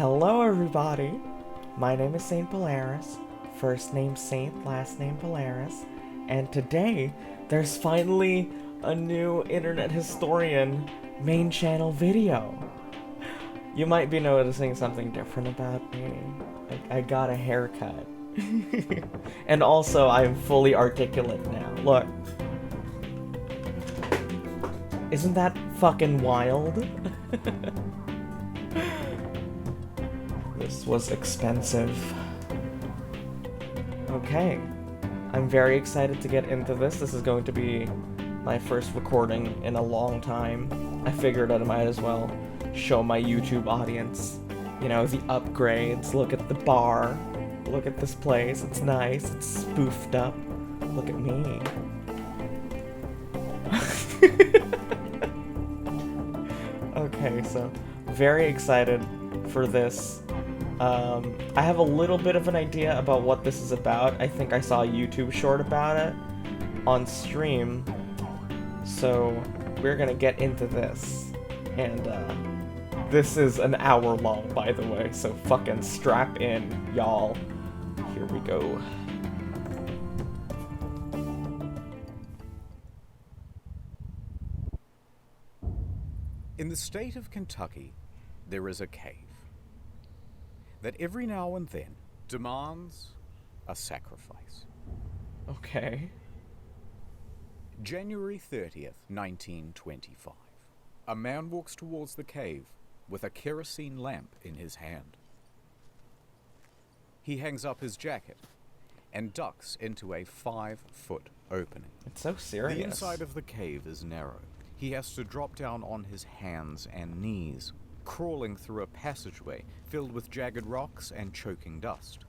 Hello everybody, my name is Saint Polaris, first name Saint, last name Polaris, and today there's finally a new Internet Historian main channel video. You might be noticing something different about me. I got a haircut. And also I'm fully articulate now, look. Isn't that fucking wild? This was expensive. Okay. I'm very excited to get into this. This is going to be my first recording in a long time. I figured I might as well show my YouTube audience, you know, the upgrades. Look at the bar. Look at this place. It's nice. It's spoofed up. Look at me. Okay, so very excited for this. I have a little bit of an idea about what this is about. I think I saw a YouTube short about it on stream. So we're gonna get into this. And this is an hour long, by the way, so fucking strap in, y'all. Here we go. In the state of Kentucky, there is a cave that every now and then demands a sacrifice. Okay. January 30th, 1925. A man walks towards the cave with a kerosene lamp in his hand. He hangs up his jacket and ducks into a 5-foot opening. It's so serious. The inside of the cave is narrow. He has to drop down on his hands and knees, crawling through a passageway filled with jagged rocks and choking dust.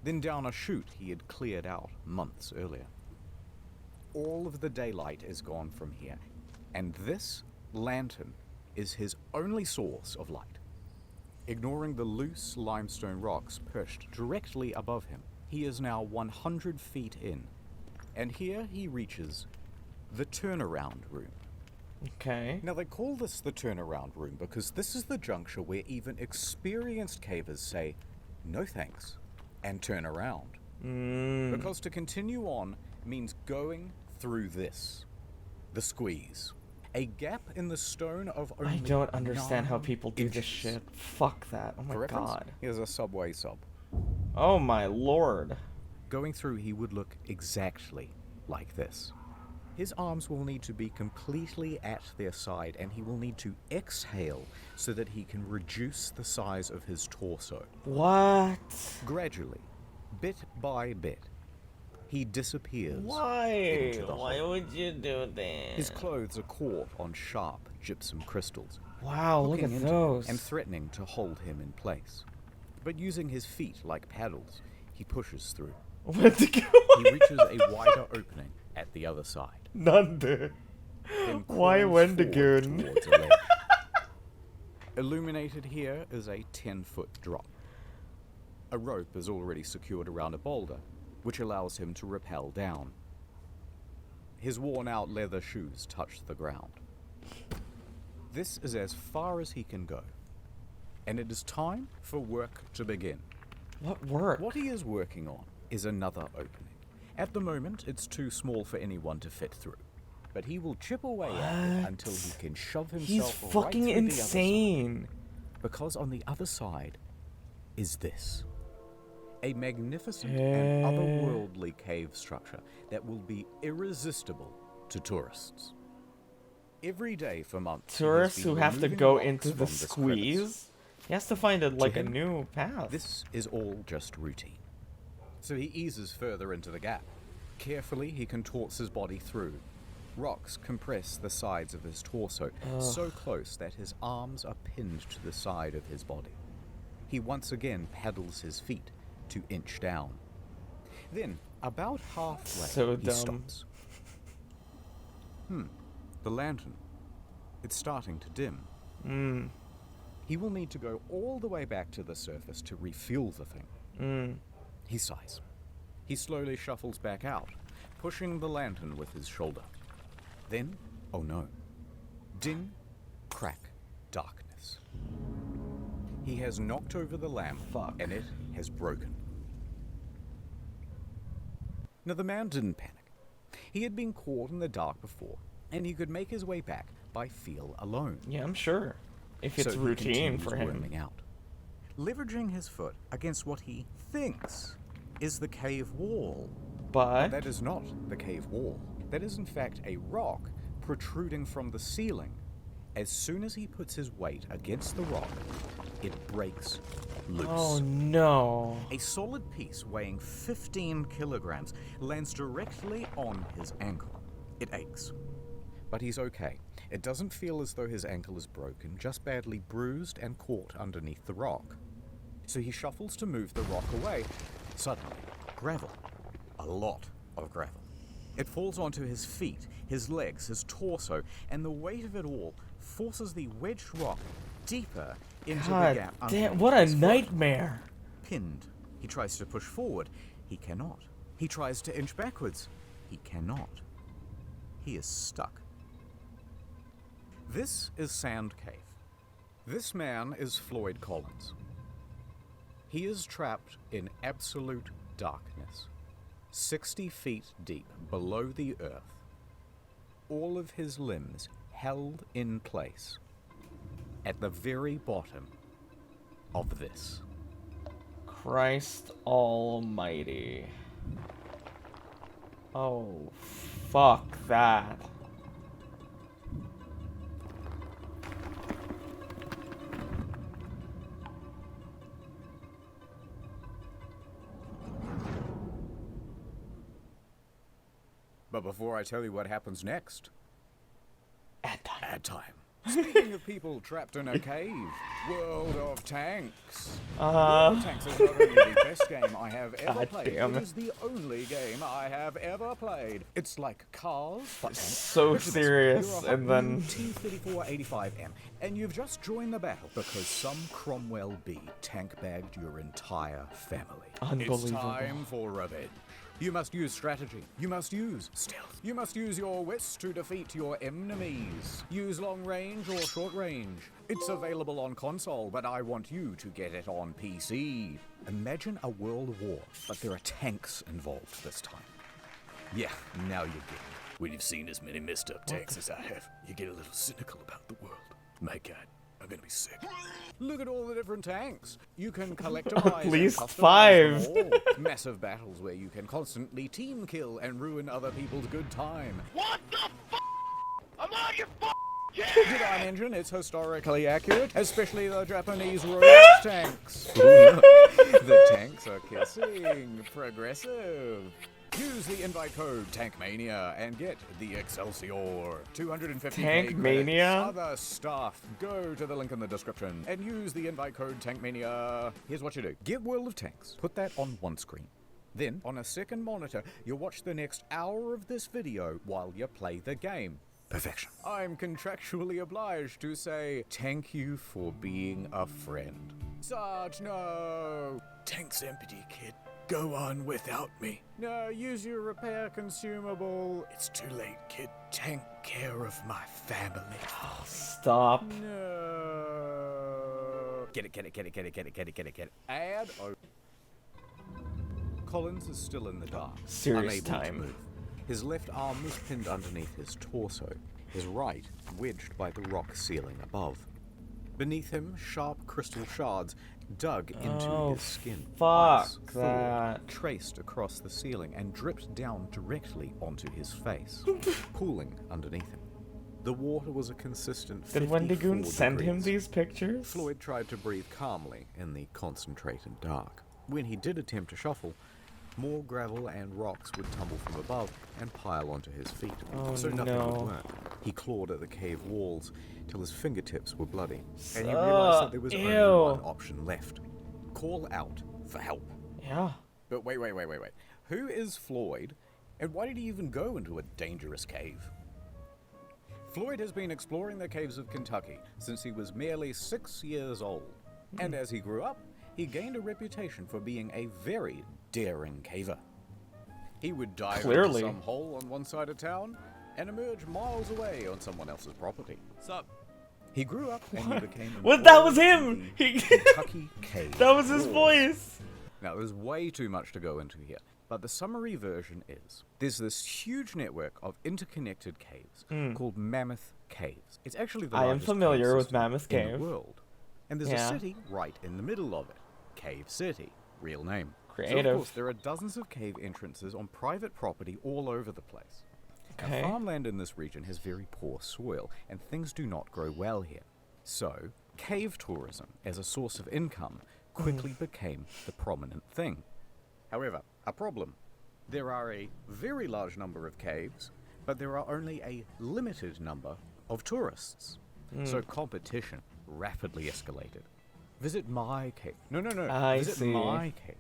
Then down a chute he had cleared out months earlier. All of the daylight is gone from here, and this lantern is his only source of light. Ignoring the loose limestone rocks perched directly above him, he is now 100 feet in, and here he reaches the turnaround room. Okay. Now they call this the turnaround room because this is the juncture where even experienced cavers say, no thanks, and turn around. Because to continue on means going through this, the squeeze. A gap in the stone of only I don't understand how 9 people do this inches. shit. Fuck that. Oh my For reference, god. here's a subway sub. Oh my lord. Going through, he would look exactly like this. His arms will need to be completely at their side, and he will need to exhale so that he can reduce the size of his torso. What? Gradually, bit by bit, he disappears. Why? into the Why hole. would you do that? His clothes are caught on sharp gypsum crystals, Wow, look hooking at into those. and threatening to hold him in place. But using his feet like paddles, he pushes through. Where'd it go? He reaches a wider opening at the other side. None. Then Why crawls Wendigoon? forward towards a ledge. Illuminated here is a 10-foot drop. A rope is already secured around a boulder, which allows him to rappel down. His worn-out leather shoes touch the ground. This is as far as he can go, and it is time for work to begin. What work? What he is working on is another opening. At the moment, it's too small for anyone to fit through, but he will chip away at it until he can shove He's himself right fucking through insane. the other side. Because on the other side is this. A magnificent and otherworldly cave structure that will be irresistible to tourists. Every day for months, he has Tourists been who have to removing go rocks into from the this crevice. squeeze? He has to find like a him, new path. This is all just routine. So he eases further into the gap. Carefully, he contorts his body through. Rocks compress the sides of his torso, so close that his arms are pinned to the side of his body. He once again paddles his feet to inch down. Then, about halfway, So he dumb. stops. The lantern. It's starting to dim. He will need to go all the way back to the surface to refuel the thing. He sighs. He slowly shuffles back out, pushing the lantern with his shoulder. Then, oh no. Dim, crack, darkness. He has knocked over the lamp, Fuck. and it has broken. Now, the man didn't panic. He had been caught in the dark before, and he could make his way back by feel alone. Yeah, I'm sure. If it's So he routine continues for him. worming out, leveraging his foot against what he thinks is the cave wall. But That is not the cave wall. That is in fact a rock protruding from the ceiling. As soon as he puts his weight against the rock, it breaks loose. oh no. A solid piece weighing 15 kilograms lands directly on his ankle. It aches. But he's okay. It doesn't feel as though his ankle is broken, just badly bruised and caught underneath the rock. So he shuffles to move the rock away. Suddenly, gravel. A lot of gravel. It falls onto his feet, his legs, his torso, and the weight of it all forces the wedged rock deeper into the God gap. damn, underneath what a his foot. nightmare. Pinned. He tries to push forward. He cannot. He tries to inch backwards. He cannot. He is stuck. This is Sand Cave. This man is Floyd Collins. He is trapped in absolute darkness, 60 feet deep below the earth, all of his limbs held in place at the very bottom of this. Christ almighty. Oh, fuck that. But before I tell you what happens next, Ad time. ad time. Speaking of people trapped in a cave, World of Tanks. World of Tanks is not only the best game I have ever God played, damn. it is the only game I have ever played. It's like Cars, but So Picture this, serious, you're a and then- T-3485M, and you've just joined the battle because some Cromwell B tank-bagged your entire family. Unbelievable. It's time for revenge. You must use strategy. You must use stealth. You must use your wits to defeat your enemies. Use long range or short range. It's available on console, but I want you to get it on PC. Imagine a world war, but there are tanks involved this time. Yeah, now you get it. When you've seen as many messed up tanks as I have, you get a little cynical about the world. My God, I'm gonna be sick. Look at all the different tanks. You can collectivize At least and customize 5. them all. Massive battles where you can constantly team kill and ruin other people's good time. What the f***? I'm on your f***! Did I mention it's historically accurate? Especially the Japanese Rolex tanks. Ooh, look, the tanks are kissing. Progressive. Use the invite code TANKMANIA and get the Excelsior. 250 Tankmania? Other stuff. Go to the link in the description and use the invite code TANKMANIA. Here's what you do. Get World of Tanks. Put that on one screen. Then, on a second monitor, you'll watch the next hour of this video while you play the game. Perfection. I'm contractually obliged to say thank you for being a friend. Sarge, no! Tank's empty, kid. Go on without me. No, use your repair consumable. It's too late, kid. Tank care of my family. Stop. No. Get it. Add. Collins is still in the dark. Serious unable time. to move. His left arm was pinned underneath his torso, his right wedged by the rock ceiling above. Beneath him, sharp crystal shards dug into Oh, his skin. fuck Ice that. traced across the ceiling and dripped down directly onto his face, pooling underneath him. The water was a consistent 54 Did Wendigoon send him degrees. these pictures? Floyd tried to breathe calmly in the concentrated dark. When he did attempt to shuffle, more gravel and rocks would tumble from above and pile onto his feet, Oh, so nothing no. would work. He clawed at the cave walls till his fingertips were bloody, and he realized that there was only Ew. one option left. Call out for help. Yeah. But wait. Who is Floyd, and why did he even go into a dangerous cave? Floyd has been exploring the caves of Kentucky since he was merely 6 years old. And as he grew up, he gained a reputation for being a very daring caver. He would dive Clearly. into some hole on one side of town and emerge miles away on someone else's property. Sup? He grew up and he became What? That was embroiled him! in the He- Kentucky cave. That was his wars. voice! Now, there's way too much to go into here, but the summary version is there's this huge network of interconnected caves called Mammoth Caves. It's actually the I am largest familiar cave with system Mammoth in Cave. the world. And there's Yeah. a city right in the middle of it. Cave City. Real name. So, Creative. of course, there are dozens of cave entrances on private property all over the place. Okay. Now, farmland in this region has very poor soil, and things do not grow well here. So, cave tourism as a source of income quickly became the prominent thing. However, a problem. There are a very large number of caves, but there are only a limited number of tourists. So competition rapidly escalated. Visit my cave. No. I Visit see. my cave.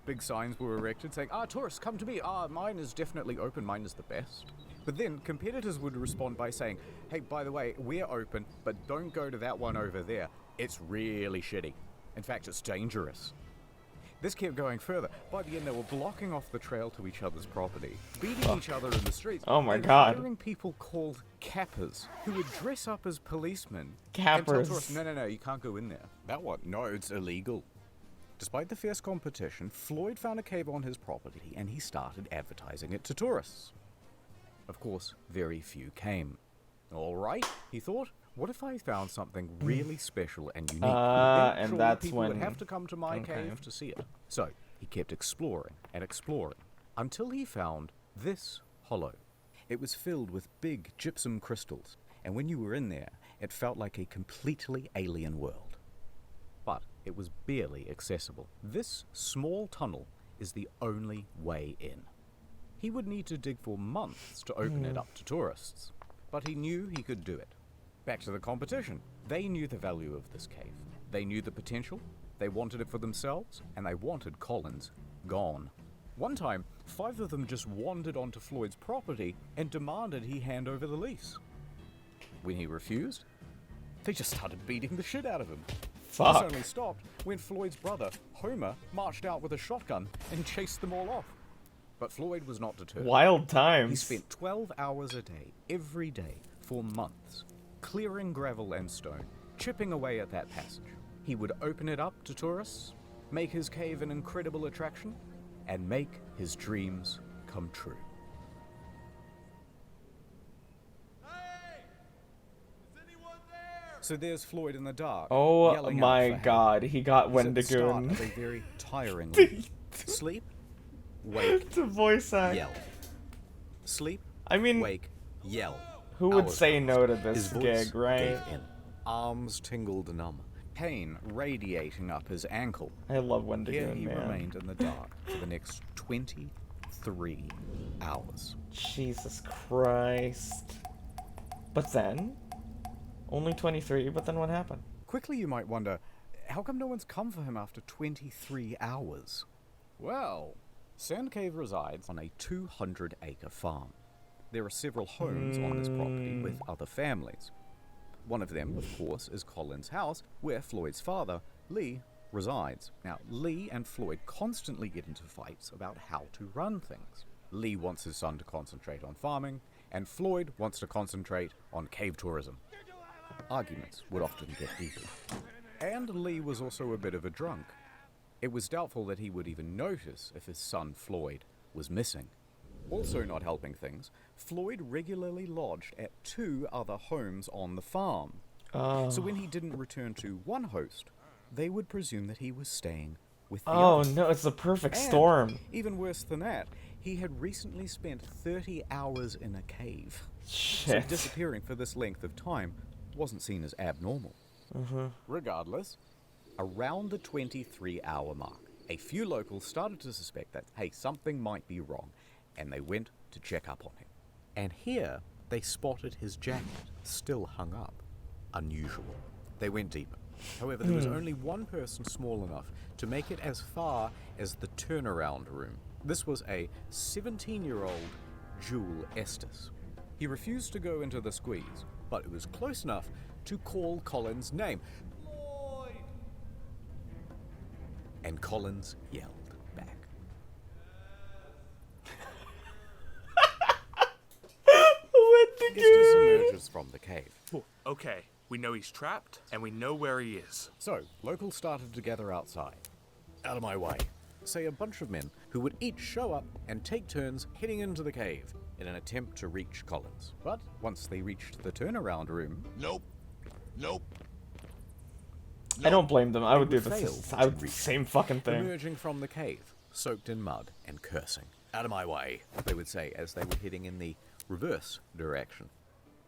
Big signs were erected saying, tourists, come to me. Mine is definitely open. Mine is the best. But then competitors would respond by saying, hey, by the way, we're open, but don't go to that one over there. It's really shitty. In fact, it's dangerous. This kept going further. By the end, they were blocking off the trail to each other's property, beating each other in the streets. Oh my and God. hiring people called cappers, who would dress up as policemen. And Cappers. tell tourists, no, you can't go in there. That one? No, it's illegal. Despite the fierce competition, Floyd found a cave on his property and he started advertising it to tourists. Of course, very few came. All right, he thought, what if I found something really special and unique? Then and surely that's people would when- have to come to my okay. cave to see it. So he kept exploring and exploring until he found this hollow. It was filled with big gypsum crystals, and when you were in there, it felt like a completely alien world. But it was barely accessible. This small tunnel is the only way in. He would need to dig for months to open it up to tourists, but he knew he could do it. Back to the competition. They knew the value of this cave. They knew the potential, they wanted it for themselves, and they wanted Collins gone. One time, 5 of them just wandered onto Floyd's property and demanded he hand over the lease. When he refused, they just started beating the shit out of him. Fuck. This only stopped when Floyd's brother, Homer, marched out with a shotgun and chased them all off. But Floyd was not deterred. Wild times. He spent 12 hours a day, every day, for months, clearing gravel and stone, chipping away at that passage. He would open it up to tourists, make his cave an incredible attraction, and make his dreams come true. Hey! Is anyone there? So there's Floyd in the dark. Oh yelling out my for help. God, he got He's at the start Wendigoon. of a very tiring life. Sleep, wake, To voice act. yell. Sleep, I mean, wake, yell. who would Hours say passed. no to His this voice gig, right? gave in. Arms tingled numb. Pain radiating up his ankle. I love Here Wendigoon, he man. remained in the dark for the next 23 hours. Jesus Christ. But then, only 23, but then what happened? Quickly you might wonder, how come no one's come for him after 23 hours? Well, Sand Cave resides on a 200-acre farm. There are several homes on this property with other families. One of them, of course, is Colin's house, where Floyd's father, Lee, resides. Now, Lee and Floyd constantly get into fights about how to run things. Lee wants his son to concentrate on farming, and Floyd wants to concentrate on cave tourism. Arguments would often get heated. And Lee was also a bit of a drunk. It was doubtful that he would even notice if his son Floyd was missing. Also not helping things, Floyd regularly lodged at 2 other homes on the farm. So when he didn't return to one host, they would presume that he was staying with the Oh other. no, it's the perfect And storm. even worse than that, he had recently spent 30 hours in a cave. So Shit. disappearing for this length of time wasn't seen as abnormal. Regardless, around the 23-hour mark, a few locals started to suspect that, hey, something might be wrong, and they went to check up on him. And here, they spotted his jacket, still hung up. Unusual. They went deeper. However, there was only one person small enough to make it as far as the turnaround room. This was a 17-year-old Jewel Estes. He refused to go into the squeeze, but it was close enough to call Collins' name. Floyd! And Collins yelled back. Estes Wendigoon. emerges from the cave. Okay, We know he's trapped, and we know where he is. So, locals started to gather outside. Out of my way, say a bunch of men who would each show up and take turns heading into the cave in an attempt to reach Collins. But once they reached the turnaround room, Nope. Nope. I don't blame them. I would do would fail the same fucking thing. emerging from the cave, soaked in mud and cursing. Out of my way, they would say as they were heading in the reverse direction.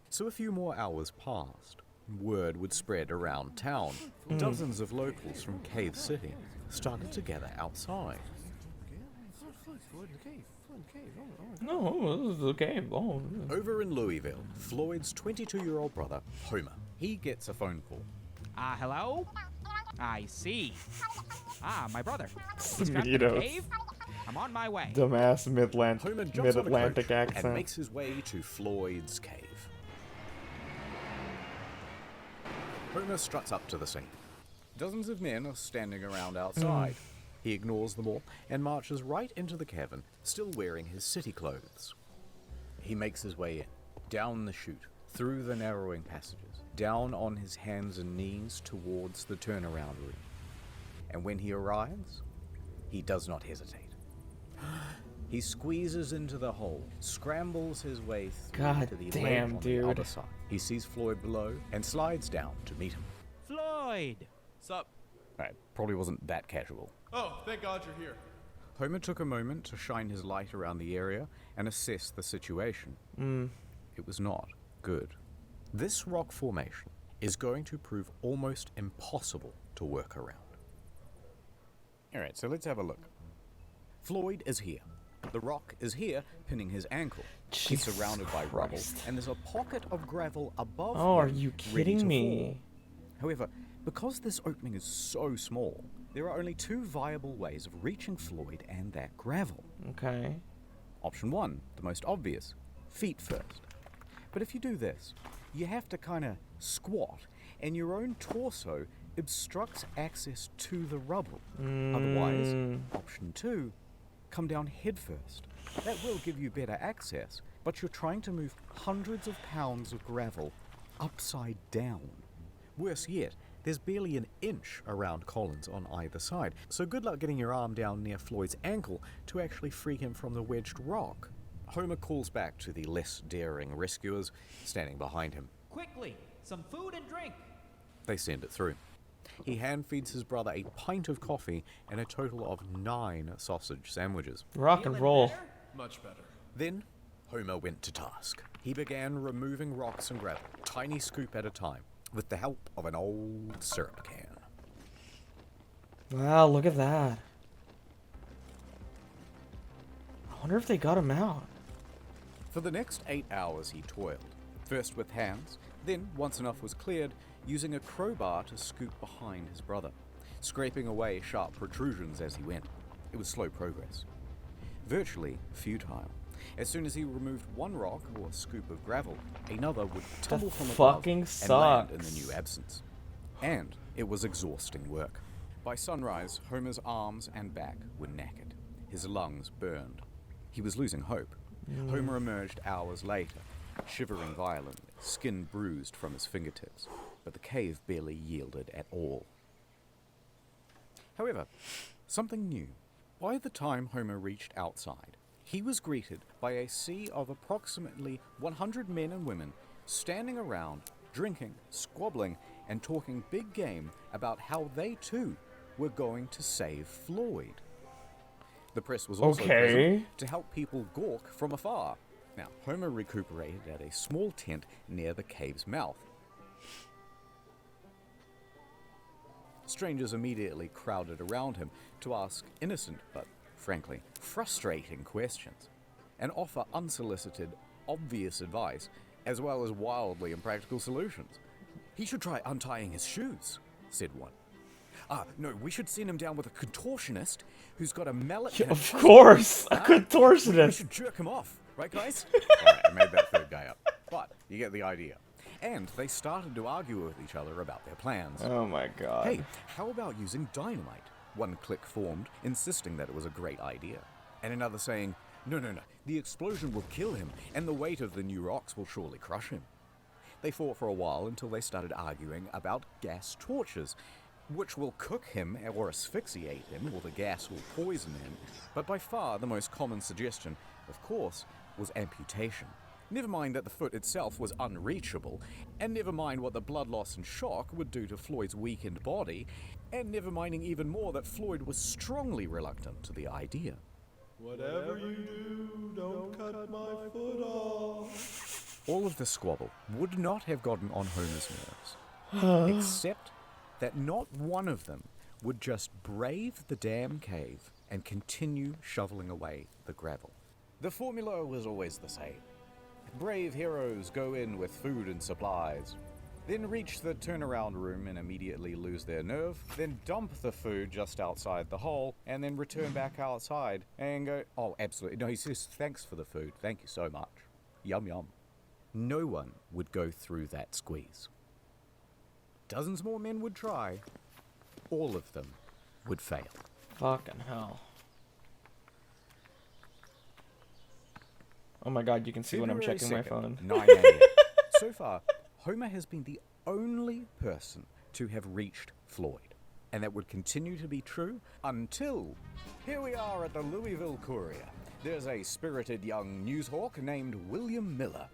So a few more hours passed. Word would spread around town. Dozens of locals from Cave City started to gather outside. No, this is a game. Oh. Over in Louisville, Floyd's 22-year-old brother, Homer, he gets a phone call. Hello? I see. My brother. He's trapped in a Mosquitoes. cave? I'm on my way. Dumbass Homer jumps on a mid-Atlantic coach and accent. makes his way to Floyd's cave. Homer struts up to the scene. Dozens of men are standing around outside. He ignores them all and marches right into the cavern, still wearing his city clothes. He makes his way in, down the chute, through the narrowing passages, down on his hands and knees towards the turnaround room. And when he arrives, he does not hesitate. He squeezes into the hole, scrambles his way through God to the damn, ledge on dude. the other side. He sees Floyd below and slides down to meet him. Floyd! Sup? Probably wasn't that casual. Oh, thank God you're here. Homer took a moment to shine his light around the area and assess the situation. It was not good. This rock formation is going to prove almost impossible to work around. Alright, so let's have a look. Floyd is here. The rock is here, pinning his ankle. He's Jesus surrounded by rubble, Christ. and there's a pocket of gravel above him. Oh, are you ready to kidding me? fall. However, because this opening is so small, there are only two viable ways of reaching Floyd and that gravel. Okay. Option 1, the most obvious, feet first. But if you do this, you have to kind of squat, and your own torso obstructs access to the rubble. Otherwise, option 2, come down head first. That will give you better access, but you're trying to move hundreds of pounds of gravel upside down. Worse yet, there's barely an inch around Collins on either side, so good luck getting your arm down near Floyd's ankle to actually free him from the wedged rock. Homer calls back to the less daring rescuers standing behind him. Quickly! Some food and drink! They send it through. He hand feeds his brother a pint of coffee and a total of 9 sausage sandwiches. Rock and Feeling roll. better? Much better. Then, Homer went to task. He began removing rocks and gravel, tiny scoop at a time, with the help of an old syrup can. Wow, look at that. I wonder if they got him out. For the next 8 hours he toiled, first with hands, then, once enough was cleared, using a crowbar to scoop behind his brother, scraping away sharp protrusions as he went. It was slow progress. Virtually futile. As soon as he removed one rock or scoop of gravel, another would tumble from above fucking and land in sucks. the new absence. And it was exhausting work. By sunrise, Homer's arms and back were knackered. His lungs burned. He was losing hope. Homer emerged hours later, shivering violently, skin bruised from his fingertips, but the cave barely yielded at all. However, something new. By the time Homer reached outside, he was greeted by a sea of approximately 100 men and women standing around, drinking, squabbling, and talking big game about how they too were going to save Floyd. The press was also present to help people gawk from afar. Now, Homer recuperated at a small tent near the cave's mouth. Strangers immediately crowded around him to ask innocent but, frankly, frustrating questions, and offer unsolicited, obvious advice, as well as wildly impractical solutions. He should try untying his shoes, said one. No, we should send him down with a contortionist who's got a mallet and a Of course, a We contortionist. should jerk him off, right, guys? Alright, I made that third guy up. But you get the idea. And they started to argue with each other about their plans. Oh my god. Hey, how about using dynamite? One clique formed, insisting that it was a great idea. And another saying, no, the explosion will kill him, and the weight of the new rocks will surely crush him. They fought for a while until they started arguing about gas torches, which will cook him or asphyxiate him, or the gas will poison him. But by far the most common suggestion, of course, was amputation. Never mind that the foot itself was unreachable, and never mind what the blood loss and shock would do to Floyd's weakened body, and never minding even more that Floyd was strongly reluctant to the idea. Whatever you do, don't cut my foot off. All of the squabble would not have gotten on Homer's nerves, except that not one of them would just brave the damn cave and continue shoveling away the gravel. The formula was always the same. Brave heroes go in with food and supplies, then reach the turnaround room and immediately lose their nerve, then dump the food just outside the hole, and then return back outside and go, oh, absolutely. No, he says, thanks for the food. Thank you so much. Yum, yum. No one would go through that squeeze. Dozens more men would try. All of them would fail. Fucking hell. Oh my god, you can see when I'm February checking my 2nd, phone. 9 a.m. So far, Homer has been the only person to have reached Floyd. And that would continue to be true until here we are at the Louisville Courier. There's a spirited young newshawk named William Miller.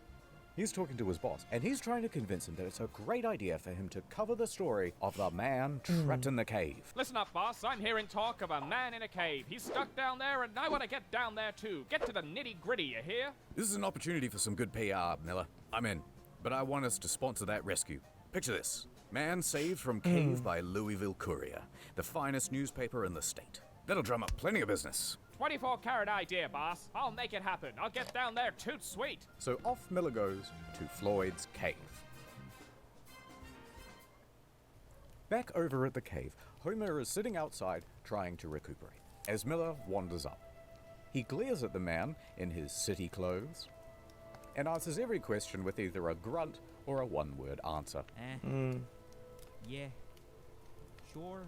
He's talking to his boss, and he's trying to convince him that it's a great idea for him to cover the story of the man trapped in the cave. Listen up, boss. I'm hearing talk of a man in a cave. He's stuck down there, and I want to get down there, too. Get to the nitty-gritty, you hear? This is an opportunity for some good PR, Miller. I'm in. But I want us to sponsor that rescue. Picture this. Man saved from cave by Louisville Courier, the finest newspaper in the state. That'll drum up plenty of business. 24-carat idea, boss. I'll make it happen. I'll get down there toot sweet. So off Miller goes to Floyd's cave. Back over at the cave, Homer is sitting outside trying to recuperate as Miller wanders up. He glares at the man in his city clothes and answers every question with either a grunt or a one-word answer. Yeah. Sure.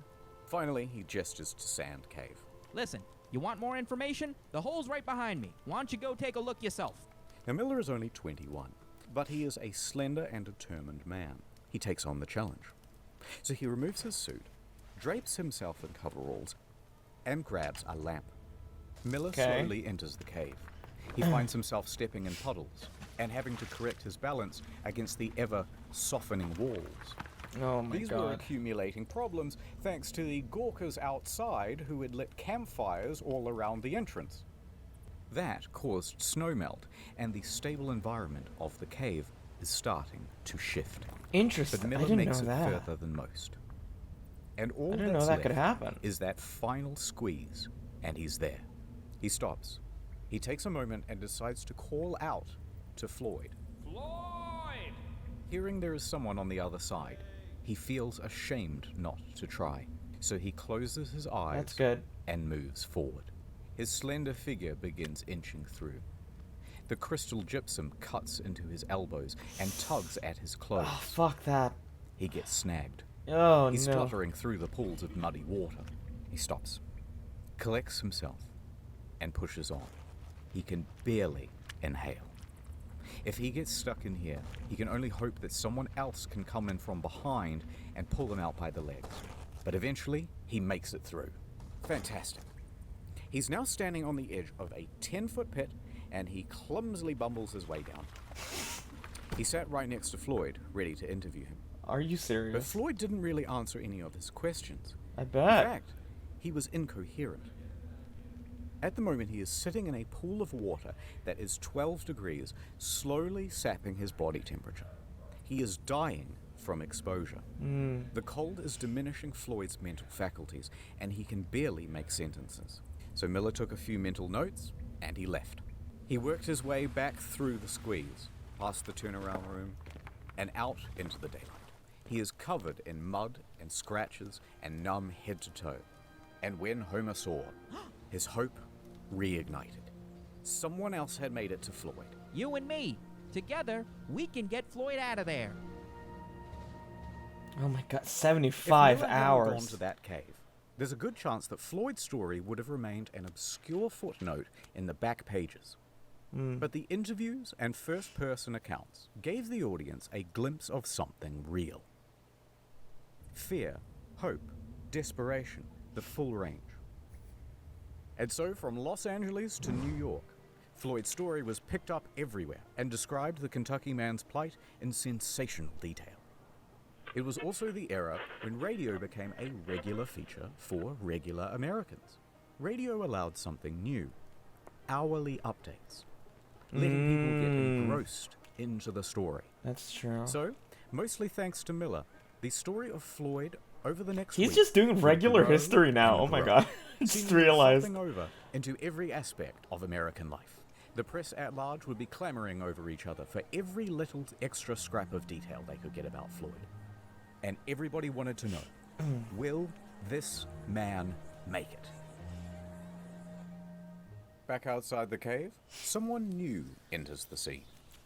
Finally, he gestures to Sand Cave. Listen, you want more information? The hole's right behind me. Why don't you go take a look yourself? Now, Miller is only 21, but he is a slender and determined man. He takes on the challenge. So he removes his suit, drapes himself in coveralls, and grabs a lamp. Miller slowly enters the cave. He finds himself stepping in puddles and having to correct his balance against the ever-softening walls. Oh my These were god. accumulating problems thanks to the gawkers outside who had lit campfires all around the entrance. That caused snowmelt, and the stable environment of the cave is starting to shift. Interesting. But I Miller didn't makes know it that. further than most. And all I didn't know that's that could left happen. is that final squeeze, and he's there. He stops. He takes a moment and decides to call out to Floyd. Floyd! Hearing there is someone on the other side, he feels ashamed not to try. So he closes his eyes That's good. and moves forward. His slender figure begins inching through. The crystal gypsum cuts into his elbows and tugs at his clothes. Oh, fuck that. He gets snagged. Oh, He's no. fluttering through the pools of muddy water. He stops, collects himself, and pushes on. He can barely inhale. If he gets stuck in here, he can only hope that someone else can come in from behind and pull him out by the legs. But eventually, he makes it through. Fantastic. He's now standing on the edge of a 10-foot pit, and he clumsily bumbles his way down. He sat right next to Floyd, ready to interview him. Are you But serious? Floyd didn't really answer any of his questions. I In bet. fact, he was incoherent. At the moment, he is sitting in a pool of water that is 12 degrees, slowly sapping his body temperature. He is dying from exposure. The cold is diminishing Floyd's mental faculties, and he can barely make sentences. So Miller took a few mental notes, and he left. He worked his way back through the squeeze, past the turnaround room, and out into the daylight. He is covered in mud and scratches and numb head to toe. And when Homer saw, his hope reignited. Someone else had made it to Floyd. You and me. Together, we can get Floyd out of there. Oh my god, If 75 Miller hadn't gone hours. to that cave, there's a good chance that Floyd's story would have remained an obscure footnote in the back pages. But the interviews and first-person accounts gave the audience a glimpse of something real. Fear, hope, desperation, the full range. And so from Los Angeles to New York, Floyd's story was picked up everywhere and described the Kentucky man's plight in sensational detail. It was also the era when radio became a regular feature for regular Americans. Radio allowed something new, hourly updates, letting people get engrossed into the story. That's true. So, mostly thanks to Miller, the story of Floyd over the next He's week just doing would regular grow history now. and Oh my grow, god. I just seemingly realized. crossing over into every aspect of American life. The press at large would be clamoring over each other for every little extra scrap of detail they could get about Floyd. And everybody wanted to know, will this man make it? Back outside the cave, someone new enters the scene.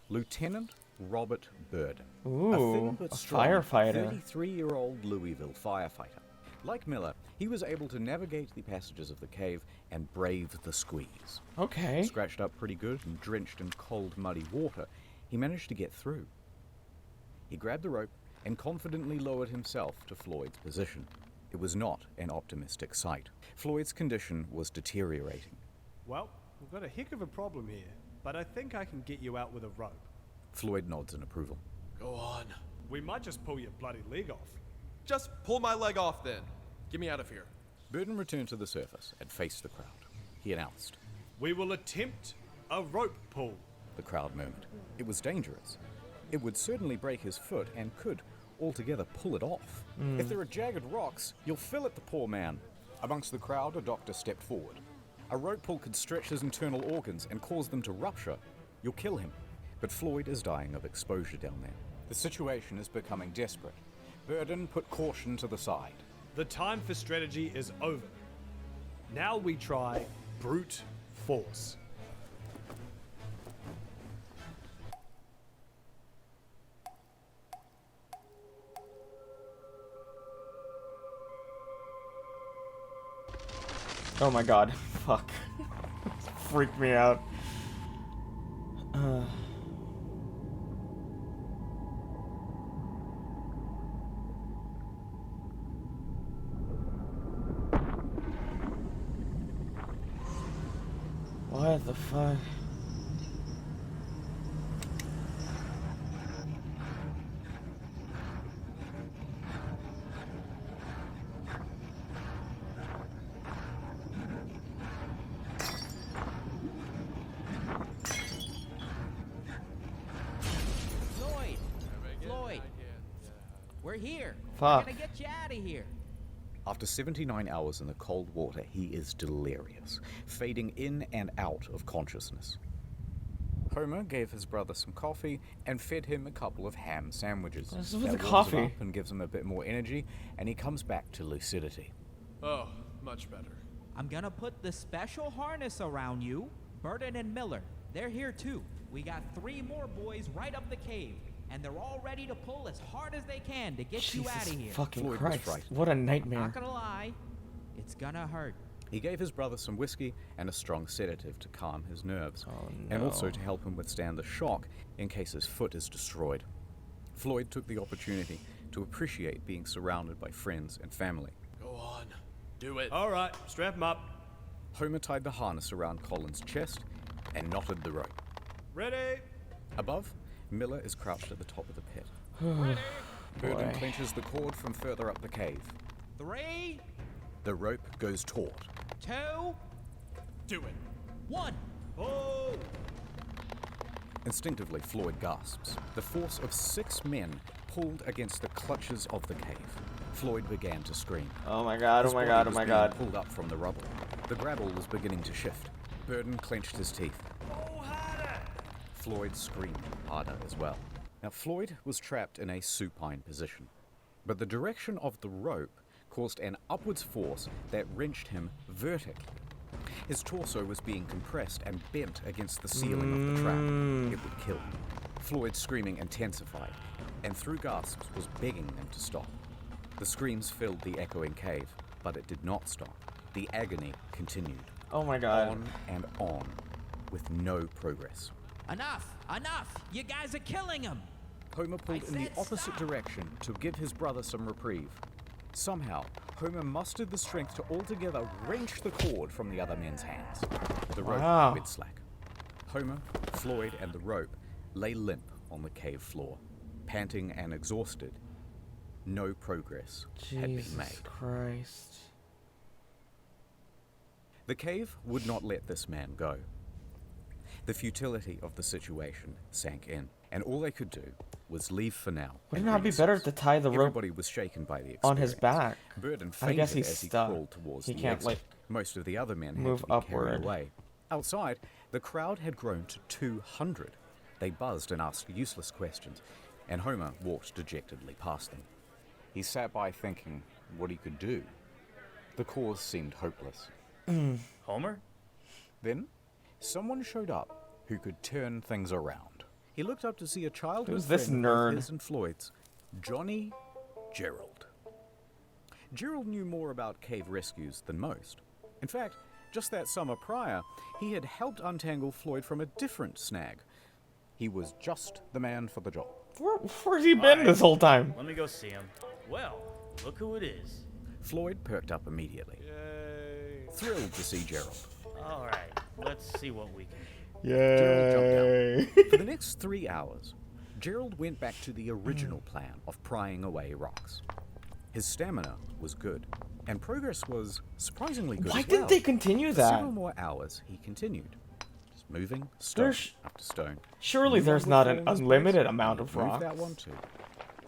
Lieutenant Robert Burden. Ooh, a thin but a strong firefighter. 33-year-old Louisville firefighter. Like Miller, he was able to navigate the passages of the cave and brave the squeeze. Okay. Scratched up pretty good and drenched in cold, muddy water, he managed to get through. He grabbed the rope and confidently lowered himself to Floyd's position. It was not an optimistic sight. Floyd's condition was deteriorating. Well, we've got a heck of a problem here, but I think I can get you out with a rope. Floyd nods in approval. Go on. We might just pull your bloody leg off. Just pull my leg off then. Get me out of here. Burden returned to the surface and faced the crowd. He announced. We will attempt a rope pull. The crowd murmured. It was dangerous. It would certainly break his foot and could altogether pull it off. If there are jagged rocks, you'll fillet the poor man. Amongst the crowd, a doctor stepped forward. A rope pull could stretch his internal organs and cause them to rupture. You'll kill him. But Floyd is dying of exposure down there. The situation is becoming desperate. Burden put caution to the side. The time for strategy is over. Now we try brute force. Oh my god. Fuck. Freaked me out. What the fuck? Floyd, we're here. Fuck. We're gonna get you out of here. After 79 hours in the cold water, he is delirious, fading in and out of consciousness. Homer gave his brother some coffee and fed him a couple of ham sandwiches. What's with That the warms him coffee? up and gives him a bit more energy, and he comes back to lucidity. Oh, much better. I'm gonna put the special harness around you. Burden and Miller, they're here too. We got 3 more boys right up the cave, and they're all ready to pull as hard as they can to get you out Jesus of here. fucking Floyd was Christ. frightened. What a nightmare. Not gonna lie, it's gonna hurt. He gave his brother some whiskey and a strong sedative to calm his nerves, and no. also to help him withstand the shock in case his foot is destroyed. Floyd took the opportunity to appreciate being surrounded by friends and family. Go on. Do it. All right, strap him up. Homer tied the harness around Colin's chest and knotted the rope. Ready? Above, Miller is crouched at the top of the pit. Ready? Burden Boy. clenches the cord from further up the cave. 3, The rope goes taut. 2, Do it. 1. Oh! Instinctively, Floyd gasps. The force of 6 men pulled against the clutches of the cave. Floyd began to scream. Oh my god, oh His my body god, oh was my being god. pulled up from the rubble. The gravel was beginning to shift. Burden clenched his teeth. Oh, harder! Floyd screamed harder as well. Now, Floyd was trapped in a supine position, but the direction of the rope caused an upwards force that wrenched him vertically. His torso was being compressed and bent against the ceiling of the trap. It would kill him. Floyd's screaming intensified, and through gasps was begging them to stop. The screams filled the echoing cave, but it did not stop. The agony continued. Oh my god. On and on. with no progress. Enough! Enough! You guys are killing him! Homer pulled in the said opposite stop. direction to give his brother some reprieve. Somehow, Homer mustered the strength to altogether wrench the cord from the other men's hands. The rope Wow. went slack. Homer, Floyd, and the rope lay limp on the cave floor, panting and exhausted. No progress had been Jesus made. Christ. The cave would not let this man go. The futility of the situation sank in, and all they could do was leave for now. Would it and not be better reassess. to tie the rope Everybody was shaken by the experience. on his back? Burden I guess fainted he's as he stuck. crawled towards He the can't, exit. like, Most of the other men move had to be upward. carried away. Outside, the crowd had grown to 200. They buzzed and asked useless questions, and Homer walked dejectedly past them. He sat by thinking what he could do. The cause seemed hopeless. Homer? Then, someone showed up who could turn things around. He looked up to see a childhood Who's this friend of both nerd? his and Floyd's, Johnny Gerald. Gerald knew more about cave rescues than most. In fact, just that summer prior, he had helped untangle Floyd from a different snag. He was just the man for the job. Where's he been this whole time? Let me go see him. Well, look who it is. Floyd perked up immediately, Yay. thrilled to see Gerald. All right, let's see what we can do. Yay. For the next 3 hours, Gerald went back to the original plan of prying away rocks. His stamina was good, and progress was surprisingly good Why as well. didn't they continue For that? several more hours, he continued, just moving stone There's- after stone. Surely New there's one not would an fall in his unlimited place, amount and of he'd move rocks. that one too.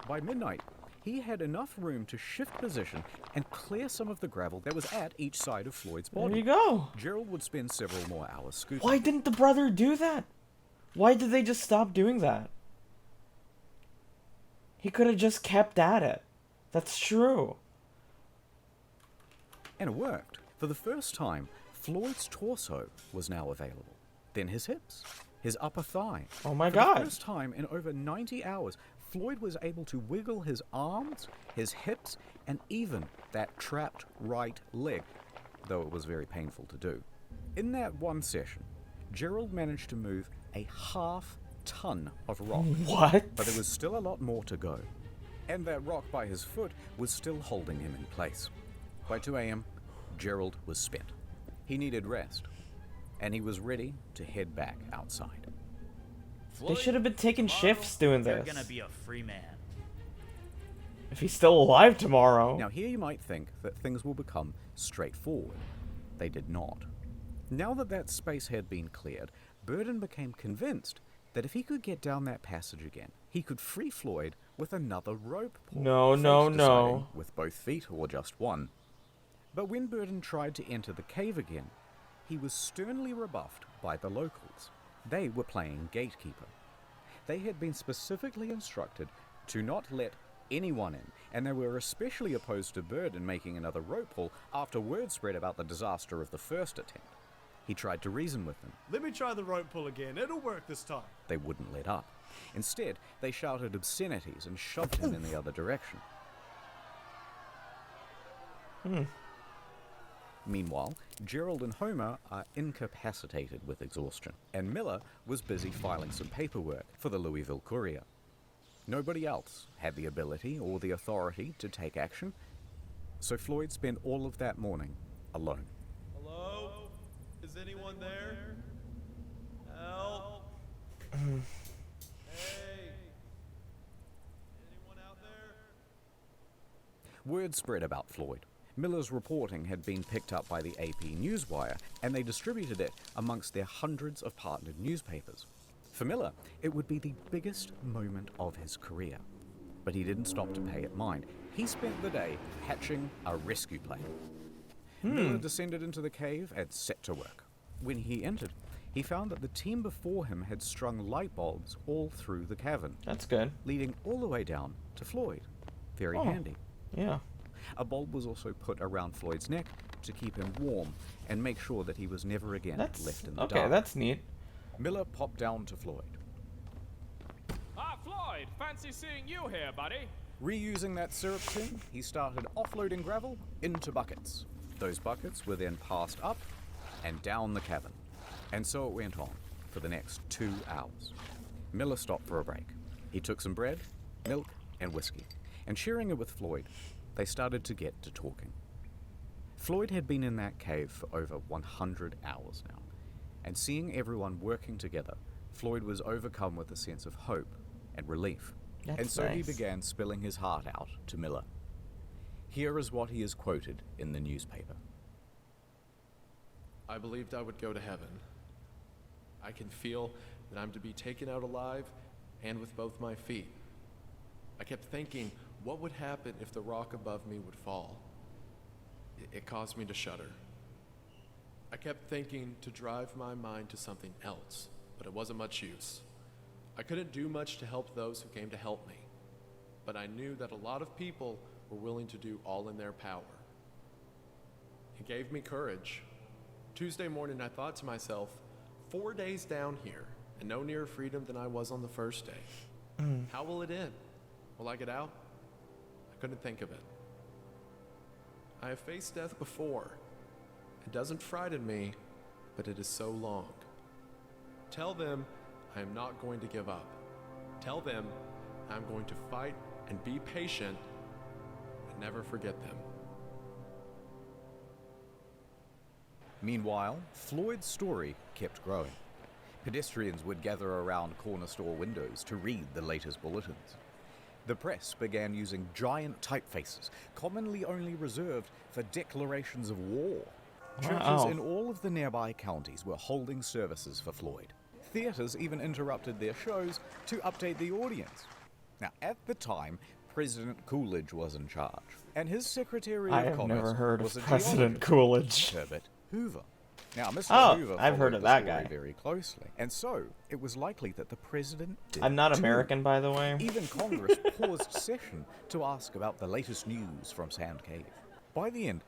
By midnight, he had enough room to shift position and clear some of the gravel that was at each side of Floyd's There body. you go. Gerald would spend several more hours scooping. Why didn't the brother do that? Why did they just stop doing that? He could have just kept at it. That's true. And it worked. For the first time, Floyd's torso was now available. Then his hips, his upper thigh. Oh my For God. the first time in over 90 hours, Floyd was able to wiggle his arms, his hips, and even that trapped right leg, though it was very painful to do. In that one session, Gerald managed to move a half-ton of rock. What? But there was still a lot more to go. And that rock by his foot was still holding him in place. By 2 a.m., Gerald was spent. He needed rest. And he was ready to head back outside. They should have been taking shifts doing You're this. gonna be a free man. If he's still alive tomorrow. Now here you might think that things will become straightforward. They did not. Now that that space had been cleared, Burden became convinced that if he could get down that passage again, he could free Floyd with another rope pull. No, Fate no, deciding no. with both feet or just one. But when Burden tried to enter the cave again, he was sternly rebuffed by the locals. They were playing gatekeeper. They had been specifically instructed to not let anyone in, and they were especially opposed to Burden making another rope pull after word spread about the disaster of the first attempt. He tried to reason with them. Let me try the rope pull again. It'll work this time. They wouldn't let up. Instead, they shouted obscenities and shoved him in the other direction. Meanwhile, Gerald and Homer are incapacitated with exhaustion, and Miller was busy filing some paperwork for the Louisville Courier. Nobody else had the ability or the authority to take action, so Floyd spent all of that morning alone. Hello? Is anyone there? Help? Hey! Anyone out there? Word spread about Floyd. Miller's reporting had been picked up by the AP Newswire, and they distributed it amongst their hundreds of partnered newspapers. For Miller, it would be the biggest moment of his career. But he didn't stop to pay it mind. He spent the day hatching a rescue plan. Miller descended into the cave and set to work. When he entered, he found that the team before him had strung light bulbs all through the cavern, That's good. leading all the way down to Floyd. Very Oh. handy. Yeah. A bulb was also put around Floyd's neck to keep him warm and make sure that he was never again That's left in the okay. dark. That's neat. Miller popped down to Floyd. Ah, Floyd, fancy seeing you here, buddy. Reusing that syrup tin, he started offloading gravel into buckets. Those buckets were then passed up and down the cavern. And so it went on for the next 2 hours. Miller stopped for a break. He took some bread, milk, and whiskey, and sharing it with Floyd, they started to get to talking. Floyd had been in that cave for over 100 hours now, and seeing everyone working together, Floyd was overcome with a sense of hope and relief. And so he began spilling his heart out to Miller. Here is what he is quoted in the newspaper. I believed I would go to heaven. I can feel that I'm to be taken out alive and with both my feet. I kept thinking, what would happen if the rock above me would fall? It caused me to shudder. I kept thinking to drive my mind to something else, but it wasn't much use. I couldn't do much to help those who came to help me, but I knew that a lot of people were willing to do all in their power. It gave me courage. Tuesday morning, I thought to myself, 4 days down here, and no nearer freedom than I was on the first day. How will it end? Will I get out? I couldn't think of it. I have faced death before. It doesn't frighten me, but it is so long. Tell them I am not going to give up. Tell them I'm going to fight and be patient and never forget them. Meanwhile, Floyd's story kept growing. Pedestrians would gather around corner store windows to read the latest bulletins. The press began using giant typefaces, commonly only reserved for declarations of war. Churches in all of the nearby counties were holding services for Floyd. Theaters even interrupted their shows to update the audience. Now, at the time, President Coolidge was in charge, and his Secretary of Commerce never heard was of a President geologist, Coolidge. Herbert Hoover. Now, Mr. Hoover I've heard followed of the that story guy. very closely, and so it was likely that the president did I'm not too. American, by the way. Even Congress paused session to ask about the latest news from Sand Cave. By the end,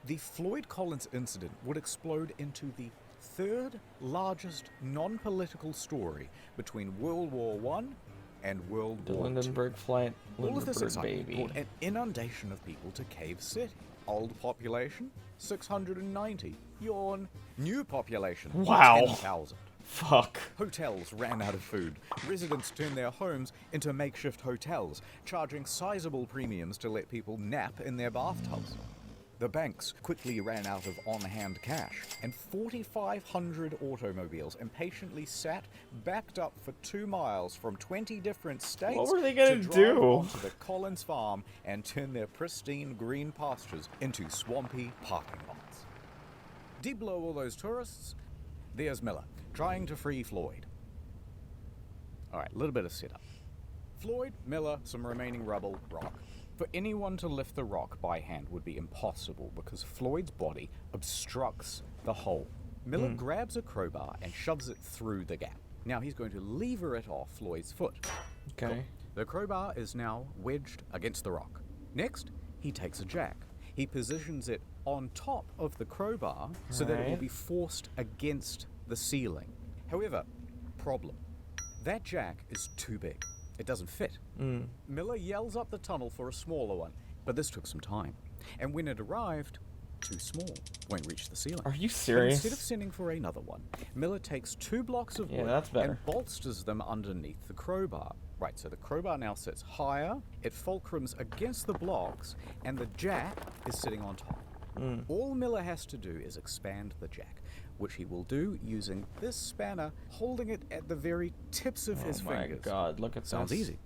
the Floyd Collins incident would explode into the third largest non-political story between World War I and World The War II. Lindenberg flight, All of this Lindenberg excitement baby. brought an inundation of people to Cave City. Old population, 690. Yawn. New population, Wow. 10,000. Fuck. Hotels ran out of food. Residents turned their homes into makeshift hotels, charging sizable premiums to let people nap in their bathtubs. The banks quickly ran out of on-hand cash, and 4,500 automobiles impatiently sat backed up for 2 miles from 20 different states. What were they gonna to drive do? onto the Collins farm and turn their pristine green pastures into swampy parking lots. Deep below all those tourists, there's Miller, trying to free Floyd. Alright, a little bit of setup. Floyd, Miller, some remaining rubble, rock. For anyone to lift the rock by hand would be impossible because Floyd's body obstructs the hole. Miller grabs a crowbar and shoves it through the gap. Now he's going to lever it off Floyd's foot. Okay. The crowbar is now wedged against the rock. Next, he takes a jack. He positions it on top of the crowbar so that it will Right. be forced against the ceiling. However, problem. That jack is too big. It doesn't fit. Miller yells up the tunnel for a smaller one, but this took some time. And when it arrived, too small, won't reach the ceiling. Are you So serious? instead of sending for another one, Miller takes 2 blocks of Yeah, wood that's better. and bolsters them underneath the crowbar. Right, so the crowbar now sits higher, it fulcrums against the blocks, and the jack is sitting on top. All Miller has to do is expand the jack, which he will do using this spanner, holding it at the very tips of his Oh my fingers. god, look at Sounds this. easy.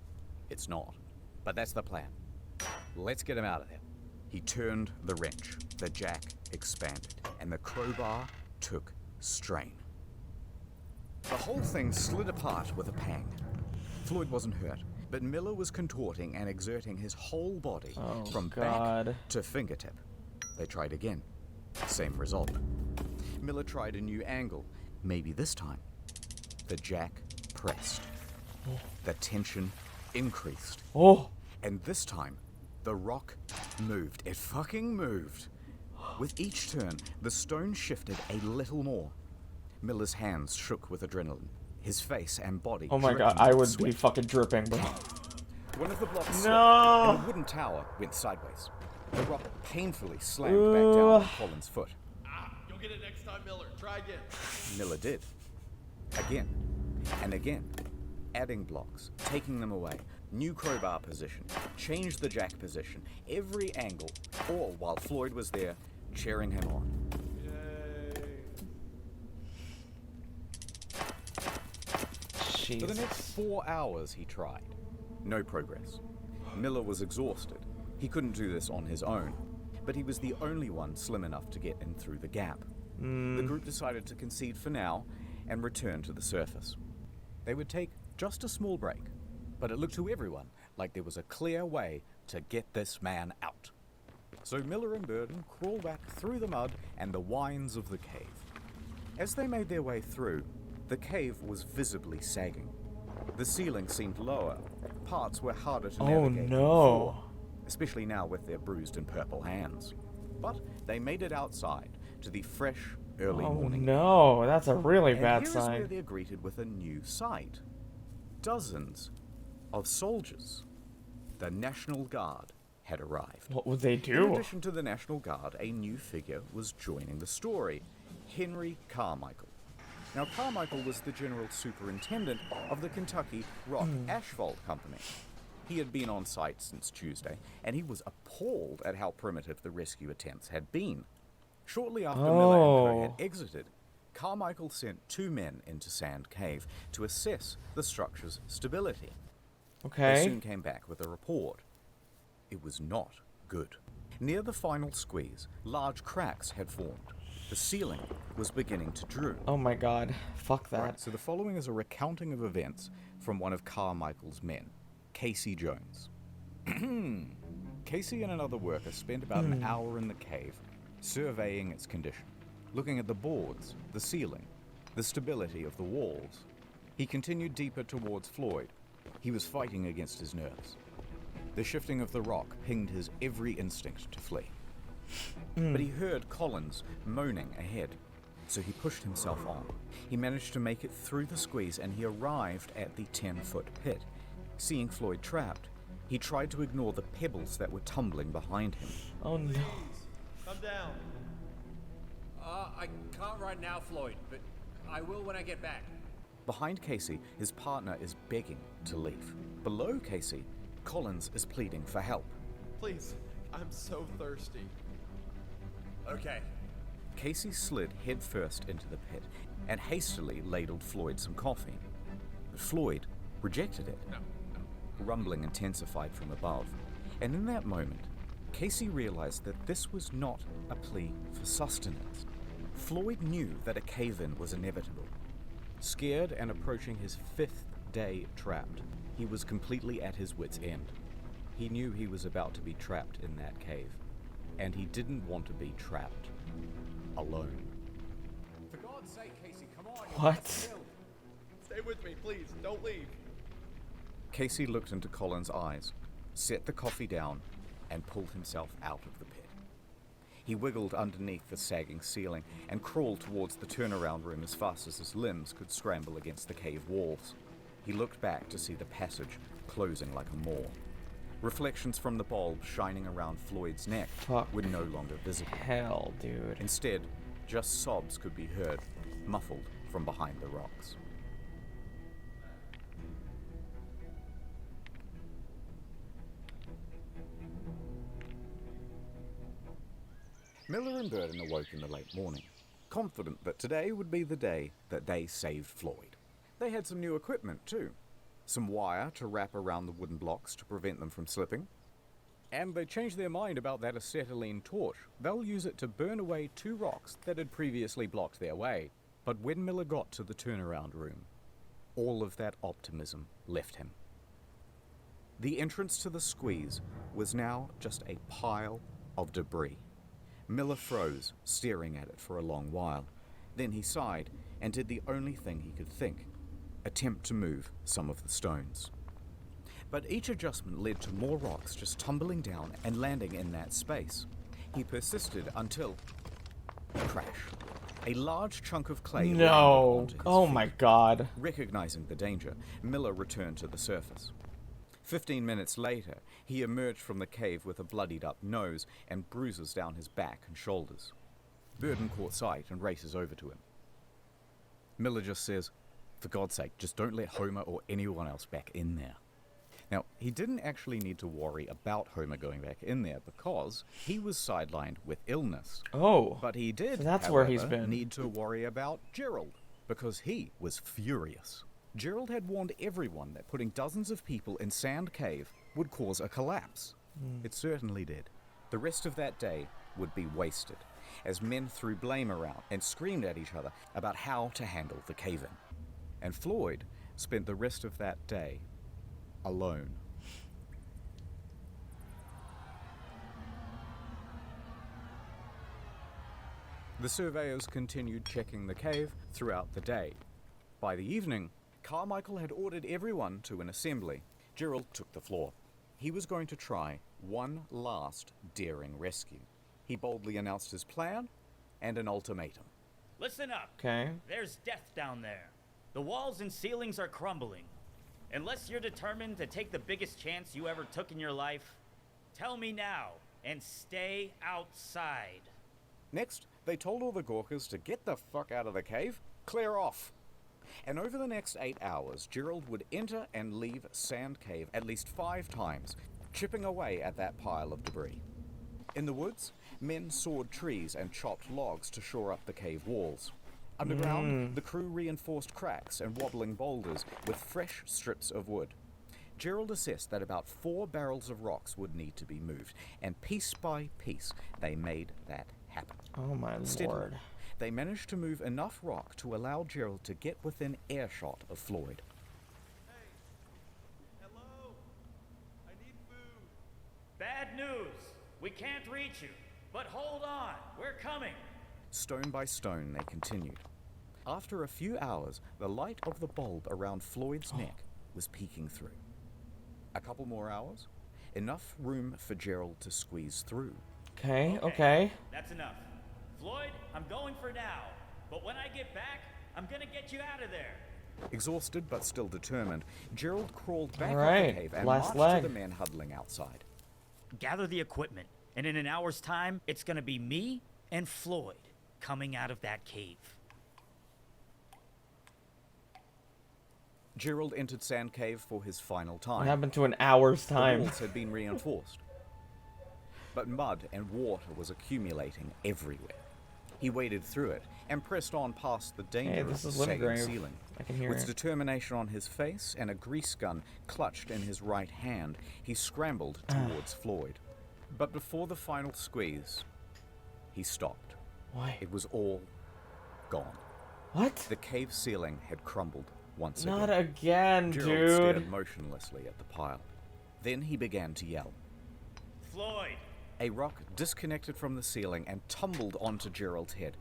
It's not. But that's the plan. Let's get him out of there. He turned the wrench, the jack expanded, and the crowbar took strain. The whole thing slid apart with a pang. Floyd wasn't hurt, but Miller was contorting and exerting his whole body Oh, from God. back to fingertip. They tried again. Same result. Miller tried a new angle. Maybe this time. The jack pressed. The tension increased. Oh! And this time, the rock moved. It fucking moved. With each turn, the stone shifted a little more. Miller's hands shook with adrenaline. His face and body Oh my god, dripped I with would be sweat. fucking dripping, bro. One of the blocks slipped, No! and the wooden tower went sideways. The rock painfully slammed back down on Colin's foot. You'll get it next time, Miller. Try again. Miller did. Again and again. Adding blocks, taking them away, new crowbar position, changed the jack position, every angle, all while Floyd was there, cheering him on. For the next 4 hours he tried. No progress. Miller was exhausted. He couldn't do this on his own, but he was the only one slim enough to get in through the gap. The group decided to concede for now and return to the surface. They would take just a small break, but it looked to everyone like there was a clear way to get this man out. So Miller and Burden crawled back through the mud and the wines of the cave. As they made their way through, the cave was visibly sagging. The ceiling seemed lower. Parts were harder to navigate than before, especially now with their bruised and purple hands. But they made it outside to the fresh, early morning. Oh no, that's a really bad here's sign. Where they're greeted with a new sight. Dozens of soldiers. The National Guard had arrived. What would they In do? addition to the National Guard, a new figure was joining the story. Henry Carmichael. Now, Carmichael was the general superintendent of the Kentucky Rock Asphalt Company. He had been on site since Tuesday, and he was appalled at how primitive the rescue attempts had been. Shortly after Miller and Co. had exited, Carmichael sent 2 men into Sand Cave to assess the structure's stability. They soon came back with a report. It was not good. Near the final squeeze, large cracks had formed. The ceiling was beginning to droop. Oh my god. Fuck that. Right, so the following is a recounting of events from one of Carmichael's men, Casey Jones. Casey and another worker spent about an hour in the cave, surveying its condition, looking at the boards, the ceiling, the stability of the walls. He continued deeper towards Floyd. He was fighting against his nerves. The shifting of the rock pinged his every instinct to flee. But he heard Collins moaning ahead, so he pushed himself on. He managed to make it through the squeeze and he arrived at the 10-foot pit. Seeing Floyd trapped, he tried to ignore the pebbles that were tumbling behind him. Oh no. Come down. I can't right now, Floyd, but I will when I get back. Behind Casey, his partner is begging to leave. Below Casey, Collins is pleading for help. Please, I'm so thirsty. Okay. Casey slid headfirst into the pit and hastily ladled Floyd some coffee. But Floyd rejected it. No. Rumbling intensified from above, and in that moment, Casey realized that this was not a plea for sustenance. Floyd knew that a cave-in was inevitable. Scared and approaching his 5th day trapped, he was completely at his wit's end. He knew he was about to be trapped in that cave, and he didn't want to be trapped alone. For God's sake, Casey, come on. What? Stay with me, please. Don't leave. Casey looked into Colin's eyes, set the coffee down, and pulled himself out of the pit. He wiggled underneath the sagging ceiling and crawled towards the turnaround room as fast as his limbs could scramble against the cave walls. He looked back to see the passage closing like a maw. Reflections from the bulb shining around Floyd's neck were no longer visible. Hell, dude. Instead, just sobs could be heard, muffled from behind the rocks. Miller and Burden awoke in the late morning, confident that today would be the day that they saved Floyd. They had some new equipment too. Some wire to wrap around the wooden blocks to prevent them from slipping. And they changed their mind about that acetylene torch. They'll use it to burn away 2 rocks that had previously blocked their way. But when Miller got to the turnaround room, all of that optimism left him. The entrance to the squeeze was now just a pile of debris. Miller froze, staring at it for a long while. Then he sighed and did the only thing he could think: attempt to move some of the stones. But each adjustment led to more rocks just tumbling down and landing in that space. He persisted until... crash. A large chunk of clay landed onto his Oh feet. my god. Recognizing the danger, Miller returned to the surface. 15 minutes later, he emerged from the cave with a bloodied up nose and bruises down his back and shoulders. Burden caught sight and races over to him. Miller just says, "For God's sake, just don't let Homer or anyone else back in there." Now, he didn't actually need to worry about Homer going back in there because he was sidelined with illness. Oh. But he did, So that's however, where he's been. need to worry about Gerald because he was furious. Gerald had warned everyone that putting dozens of people in Sand Cave would cause a collapse. It certainly did. The rest of that day would be wasted as men threw blame around and screamed at each other about how to handle the cave-in. And Floyd spent the rest of that day alone. The surveyors continued checking the cave throughout the day. By the evening, Carmichael had ordered everyone to an assembly. Gerald took the floor. He was going to try one last daring rescue. He boldly announced his plan and an ultimatum. Listen up. Okay. There's death down there. The walls and ceilings are crumbling. Unless you're determined to take the biggest chance you ever took in your life, tell me now and stay outside. Next, they told all the Gawkers to get the fuck out of the cave, clear off. And over the next 8 hours, Gerald would enter and leave Sand Cave at least 5 times, chipping away at that pile of debris. In the woods, men sawed trees and chopped logs to shore up the cave walls. Underground, the crew reinforced cracks and wobbling boulders with fresh strips of wood. Gerald assessed that about 4 barrels of rocks would need to be moved, and piece by piece, they made that happen. Oh my Steadily, lord. they managed to move enough rock to allow Gerald to get within earshot of Floyd. Hello? I need food. Bad news. We can't reach you. But hold on. We're coming. Stone by stone, they continued. After a few hours, the light of the bulb around Floyd's neck was peeking through. A couple more hours, enough room for Gerald to squeeze through. Okay. That's enough. Floyd, I'm going for now. But when I get back, I'm gonna get you out of there. Exhausted but still determined, Gerald crawled back All up right, the cave and last marched leg. to the men huddling outside. Gather the equipment, and in an hour's time, it's gonna be me and Floyd coming out of that cave. Gerald entered Sand Cave for his final time. What happened to an hour's The time? walls had been reinforced, but mud and water was accumulating everywhere. He waded through it and pressed on past the dangerous this is sagging Livgrave. ceiling. I can hear With it. determination on his face and a grease gun clutched in his right hand, he scrambled towards Floyd. But before the final squeeze, he stopped. Why? It was all gone. What? The cave ceiling had crumbled once Not again. again, Gerald dude. stared motionlessly at the pile. Then he began to yell. Floyd! A rock disconnected from the ceiling and tumbled onto Gerald's head.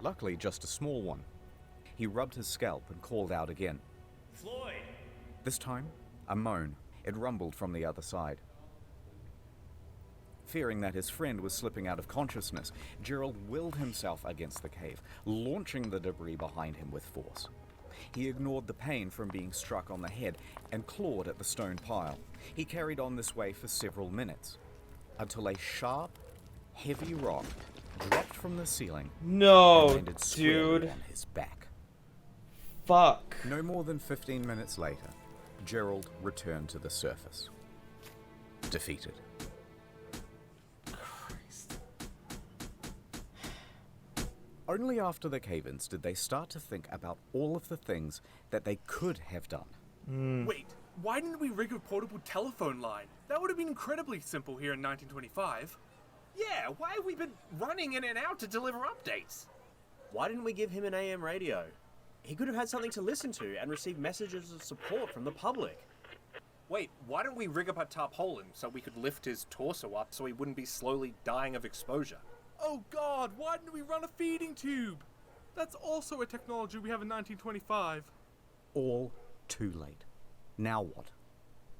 Luckily, just a small one. He rubbed his scalp and called out again. Floyd! This time, a moan. It rumbled from the other side. Fearing that his friend was slipping out of consciousness, Gerald willed himself against the cave, launching the debris behind him with force. He ignored the pain from being struck on the head and clawed at the stone pile. He carried on this way for several minutes, until a sharp, heavy rock dropped from the ceiling No, and landed squarely dude. on his back. Fuck. No more than 15 minutes later, Gerald returned to the surface, defeated. Only after the cave-ins did they start to think about all of the things that they could have done. Wait, why didn't we rig a portable telephone line? That would have been incredibly simple here in 1925. Yeah, why have we been running in and out to deliver updates? Why didn't we give him an AM radio? He could have had something to listen to and receive messages of support from the public. Wait, why don't we rig up a tarpaulin so we could lift his torso up so he wouldn't be slowly dying of exposure? Oh god, why didn't we run a feeding tube? That's also a technology we have in 1925. All too late. Now what?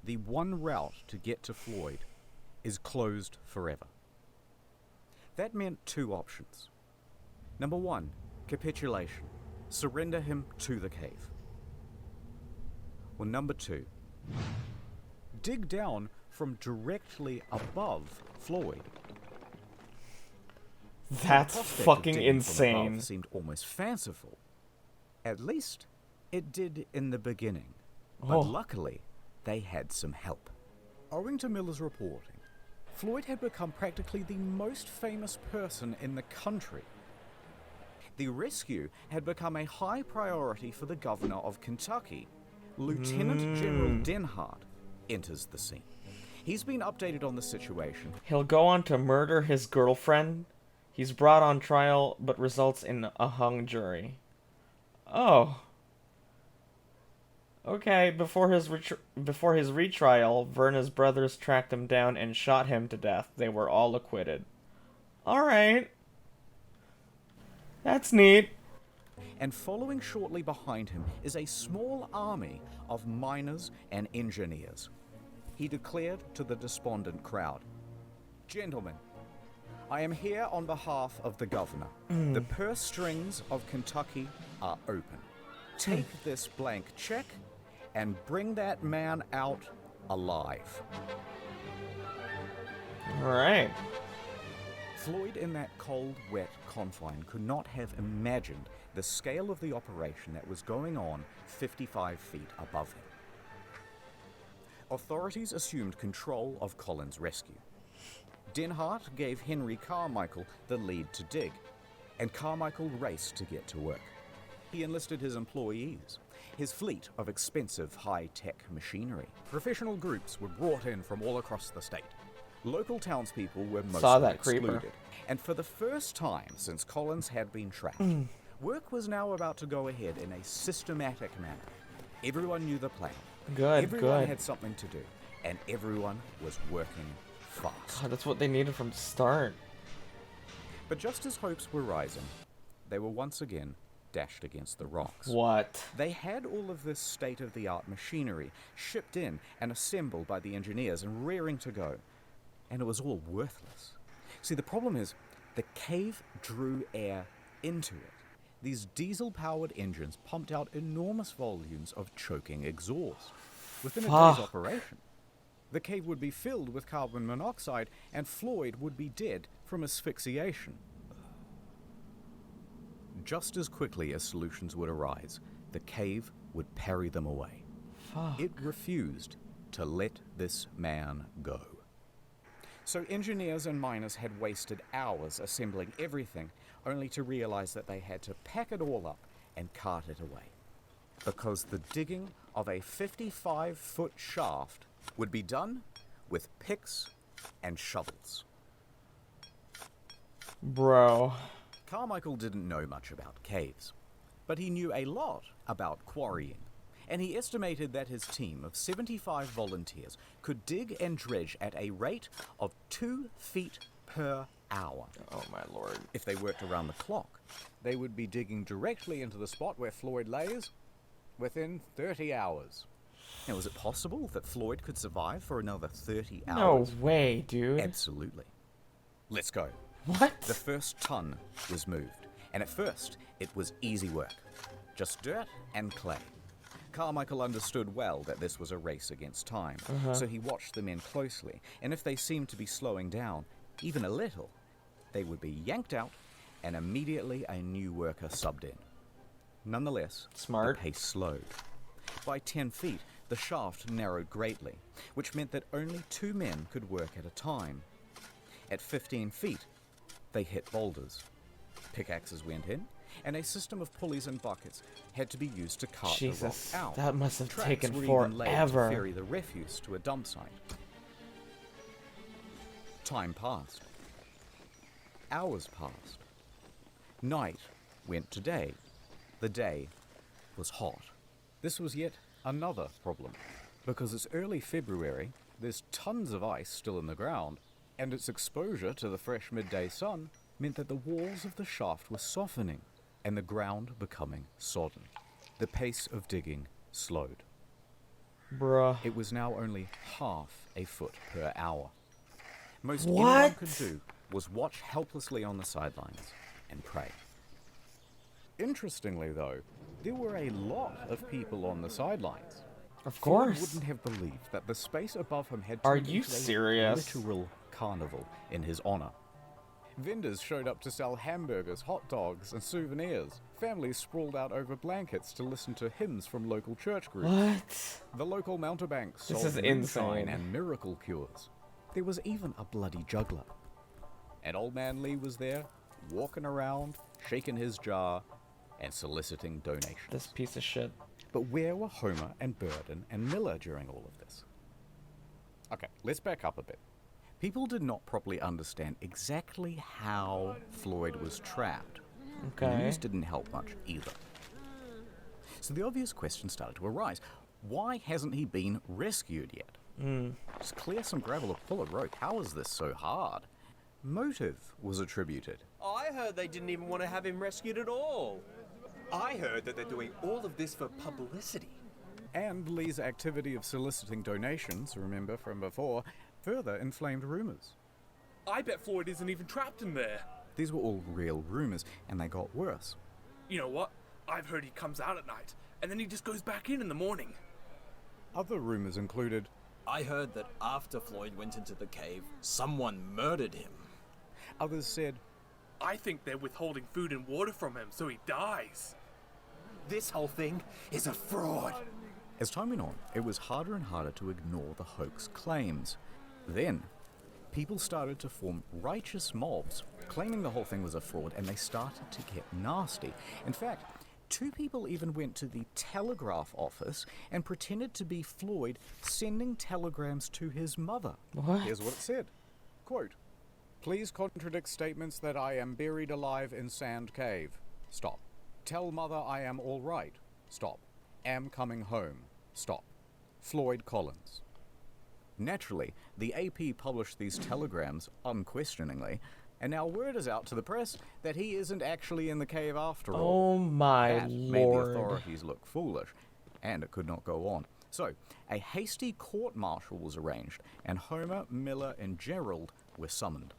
The one route to get to Floyd is closed forever. That meant 2 options. Number 1, capitulation. Surrender him to the cave. Or number 2, dig down from directly above Floyd. That's The prospect of fucking digging from above insane. seemed almost fanciful. At least, it did in the beginning. But Oh. luckily, they had some help. Owing to Miller's reporting, Floyd had become practically the most famous person in the country. The rescue had become a high priority for the governor of Kentucky. Lieutenant General Denhart enters the scene. He's been updated on the situation. He'll go on to murder his girlfriend. He's brought on trial, but results in a hung jury. Oh. Okay, before his retrial, Verna's brothers tracked him down and shot him to death. They were all acquitted. Alright. That's neat. And following shortly behind him is a small army of miners and engineers. He declared to the despondent crowd, "Gentlemen, I am here on behalf of the governor. The purse strings of Kentucky are open. Take this blank check and bring that man out alive." Alright. Floyd, in that cold, wet confine, could not have imagined the scale of the operation that was going on 55 feet above him. Authorities assumed control of Colin's rescue. Denhart gave Henry Carmichael the lead to dig, and Carmichael raced to get to work. He enlisted his employees, his fleet of expensive high-tech machinery. Professional groups were brought in from all across the state. Local townspeople were Saw mostly that creeper. excluded. And for the first time since Collins had been trapped, work was now about to go ahead in a systematic manner. Everyone knew the plan. Good, Everyone good. had something to do, and everyone was working fast. God, that's what they needed from the start. But just as hopes were rising, they were once again dashed against the rocks. What? They had all of this state-of-the-art machinery shipped in and assembled by the engineers and rearing to go, and it was all worthless. See, the problem is, the cave drew air into it. These diesel-powered engines pumped out enormous volumes of choking exhaust. Within a day's operation, the cave would be filled with carbon monoxide, and Floyd would be dead from asphyxiation. Just as quickly as solutions would arise, the cave would parry them away. Fuck. It refused to let this man go. So engineers and miners had wasted hours assembling everything, only to realize that they had to pack it all up and cart it away. Because the digging of a 55-foot shaft would be done with picks and shovels. Bro. Carmichael didn't know much about caves, but he knew a lot about quarrying, and he estimated that his team of 75 volunteers could dig and dredge at a rate of 2 feet per hour. Oh my lord. If they worked around the clock, they would be digging directly into the spot where Floyd lays within 30 hours. Now, is it possible that Floyd could survive for another 30 No hours? way, dude. Absolutely. Let's go. What? The first ton was moved, and at first, it was easy work. Just dirt and clay. Carmichael understood well that this was a race against time, so he watched the men closely, and if they seemed to be slowing down, even a little, they would be yanked out, and immediately a new worker subbed in. Nonetheless, Smart. the pace slowed. By 10 feet, the shaft narrowed greatly, which meant that only 2 men could work at a time. At 15 feet, they hit boulders. Pickaxes went in, and a system of pulleys and buckets had to be used to cart Jesus, the rock out. that must have Tracks taken were even laid to forever. ferry the refuse to a dump site. Time passed. Hours passed. Night went to day. The day was hot. This was yet another problem, because it's early February, there's tons of ice still in the ground, and its exposure to the fresh midday sun meant that the walls of the shaft were softening and the ground becoming sodden. The pace of digging slowed. Bruh. It was now only half a foot per hour. Most What? anyone could do was watch helplessly on the sidelines and pray. Interestingly, though, there were a lot of people on the sidelines. Of Floyd course. wouldn't have believed that the space above him had Are turned you into a serious? literal carnival in his honor. Vendors showed up to sell hamburgers, hot dogs, and souvenirs. Families sprawled out over blankets to listen to hymns from local church groups. What? The local mountebanks This sold is moonshine insane. and miracle cures. There was even a bloody juggler. And Old Man Lee was there, walking around, shaking his jar, and soliciting donations. This piece of shit. But where were Homer and Burden and Miller during all of this? Okay, let's back up a bit. People did not properly understand exactly how Floyd was trapped. Okay. News didn't help much either. So the obvious question started to arise. Why hasn't he been rescued yet? Just clear some gravel or pull a rope. How is this so hard? Motive was attributed. I heard they didn't even want to have him rescued at all. I heard that they're doing all of this for publicity. And Lee's activity of soliciting donations, remember from before, further inflamed rumors. I bet Floyd isn't even trapped in there. These were all real rumors, and they got worse. You know what? I've heard he comes out at night, and then he just goes back in the morning. Other rumors included, I heard that after Floyd went into the cave, someone murdered him. others said, I think they're withholding food and water from him so he dies. This whole thing is a fraud. As time went on, it was harder and harder to ignore the hoax claims. Then, people started to form righteous mobs, claiming the whole thing was a fraud, and they started to get nasty. In fact, 2 people even went to the telegraph office and pretended to be Floyd, sending telegrams to his mother. What? Here's what it said. Quote, "Please contradict statements that I am buried alive in Sand Cave. Stop. Tell mother I am all right. Stop. Am coming home. Stop. Floyd Collins." Naturally, the AP published these telegrams unquestioningly, and now word is out to the press that he isn't actually in the cave after all. Oh my That made the lord. authorities look foolish, and it could not go on. So, a hasty court-martial was arranged, and Homer, Miller, and Gerald were summoned.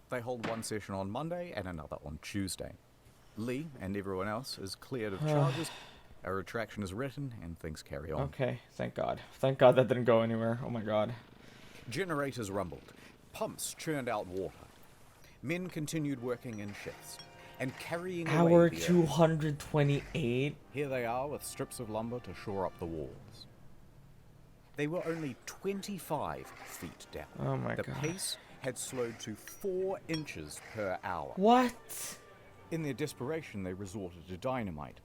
They hold one session on Monday and another on Tuesday. Lee and everyone else is cleared of charges, a retraction is written, and things carry on. Okay, thank God. Thank God that didn't go anywhere. Oh my God. Generators rumbled. Pumps churned out water. Men continued working in shifts and carrying away Hour the earth. 228. Here they are with strips of lumber to shore up the walls. They were only 25 feet down. Oh my the God. pace had slowed to 4 inches per hour. What? In their desperation, they resorted to dynamite.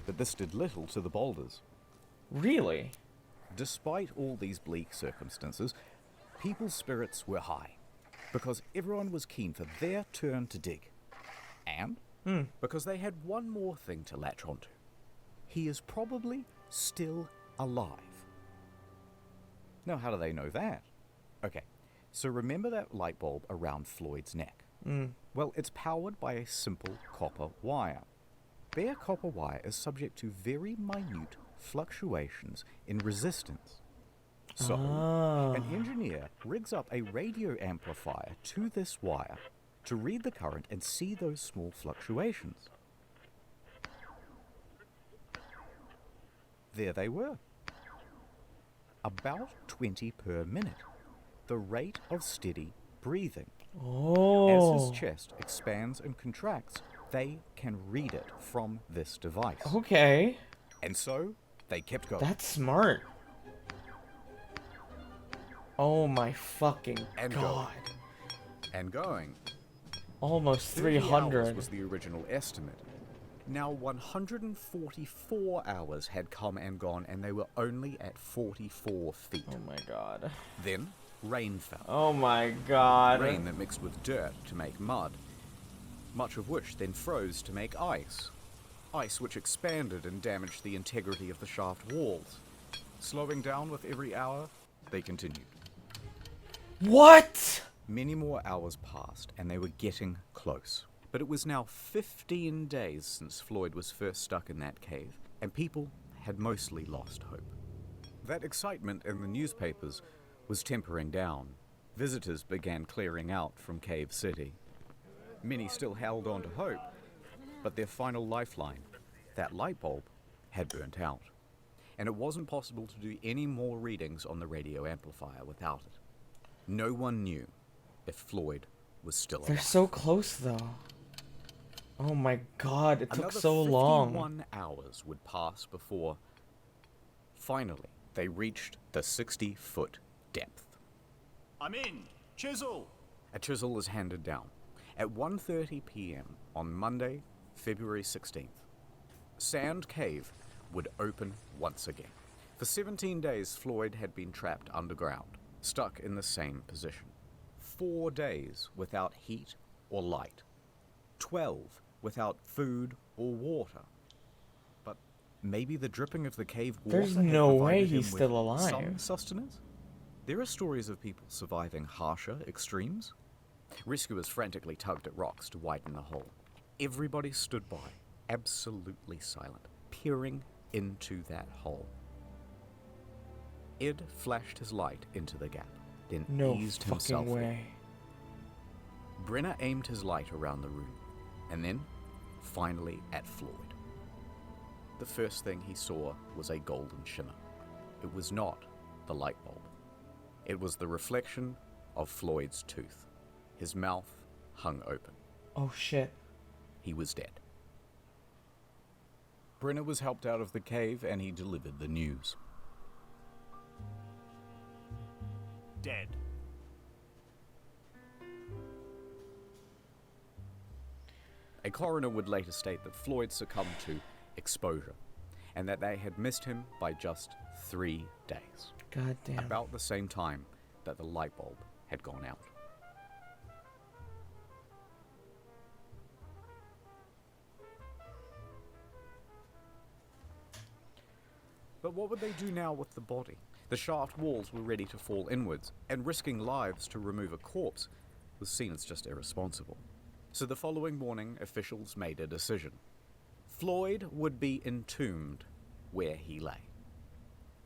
But this did little to the boulders. Really? Despite all these bleak circumstances, people's spirits were high, because everyone was keen for their turn to dig. And because they had one more thing to latch onto. He is probably still alive. Now, how do they know that? Okay, so remember that light bulb around Floyd's neck? Well, it's powered by a simple copper wire. Bare copper wire is subject to very minute fluctuations in resistance. So, an engineer rigs up a radio amplifier to this wire to read the current and see those small fluctuations. There they were. About 20 per minute. The rate of steady breathing. Oh. As his chest expands and contracts, they can read it from this device. Okay. And so, they kept going. That's smart. Oh my fucking And God. And going. Almost 30 hours 300. was the original estimate. Now 144 hours had come and gone, and they were only at 44 feet. Oh my God. Then, rain fell. Oh my God. Rain that mixed with dirt to make mud, much of which then froze to make ice. Ice which expanded and damaged the integrity of the shaft walls. Slowing down with every hour, they continued. What? Many more hours passed, and they were getting close. But it was now 15 days since Floyd was first stuck in that cave, and people had mostly lost hope. That excitement in the newspapers was tempering down. Visitors began clearing out from Cave City. Many still held on to hope, but their final lifeline, that light bulb, had burnt out. And it wasn't possible to do any more readings on the radio amplifier without it. No one knew if Floyd was still They're alive. so close, though. Oh my god, it took Another so long. 51 hours would pass before, finally, they reached the 60-foot depth. I'm in. Chisel. A chisel is handed down. At 1:30 p.m. on Monday, February 16th, Sand Cave would open once again. For 17 days, Floyd had been trapped underground, stuck in the same position. 4 days without heat or light. 12 without food or water. But maybe the dripping of the cave water There's had no way provided he's him still with alive. some sustenance. There are stories of people surviving harsher extremes. Rescuers frantically tugged at rocks to widen the hole. Everybody stood by, absolutely silent, peering into that hole. Ed flashed his light into the gap, then No eased himself fucking in. way. Brenner aimed his light around the room, and then, finally, at Floyd. The first thing he saw was a golden shimmer. It was not the light bulb. It was the reflection of Floyd's tooth. His mouth hung open. Oh shit. He was dead. Brenner was helped out of the cave, and he delivered the news. Dead. A coroner would later state that Floyd succumbed to exposure, and that they had missed him by just 3 days. God damn. About the same time that the light bulb had gone out. But what would they do now with the body? The shaft walls were ready to fall inwards, and risking lives to remove a corpse was seen as just irresponsible. So the following morning, officials made a decision. Floyd would be entombed where he lay.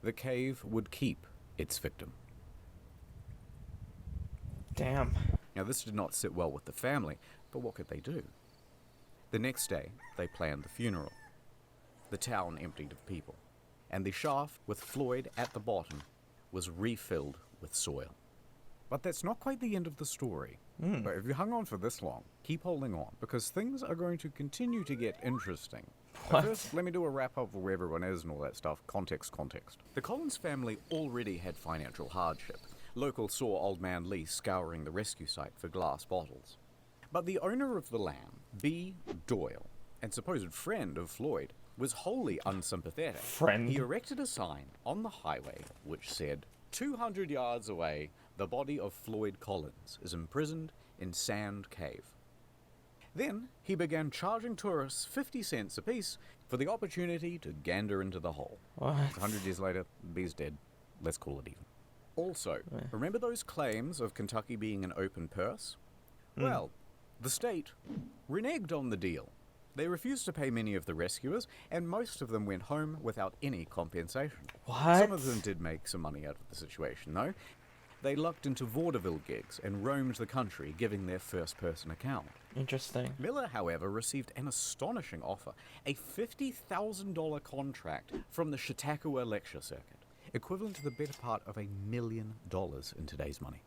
The cave would keep its victim. Damn. Now, this did not sit well with the family, but what could they do? The next day, they planned the funeral. The town emptied of people, and the shaft with Floyd at the bottom was refilled with soil. But that's not quite the end of the story. But if you hung on for this long, keep holding on, because things are going to continue to get interesting. But What? first, let me do a wrap-up of where everyone is and all that stuff. Context. The Collins family already had financial hardship. Locals saw Old Man Lee scouring the rescue site for glass bottles. But the owner of the land, B. Doyle, and supposed friend of Floyd, was wholly unsympathetic. Friend? He erected a sign on the highway which said, 200 yards away, the body of Floyd Collins is imprisoned in Sand Cave. Then he began charging tourists 50 cents apiece for the opportunity to gander into the hole. What? 100 years later, B's dead. Let's call it even. Also, remember those claims of Kentucky being an open purse? Well, the state reneged on the deal. They refused to pay many of the rescuers, and most of them went home without any compensation. What? Some of them did make some money out of the situation, though. They lucked into vaudeville gigs and roamed the country, giving their first-person account. Interesting. Miller, however, received an astonishing offer, a $50,000 contract from the Chautauqua Lecture Circuit, equivalent to the better part of $1 million in today's money.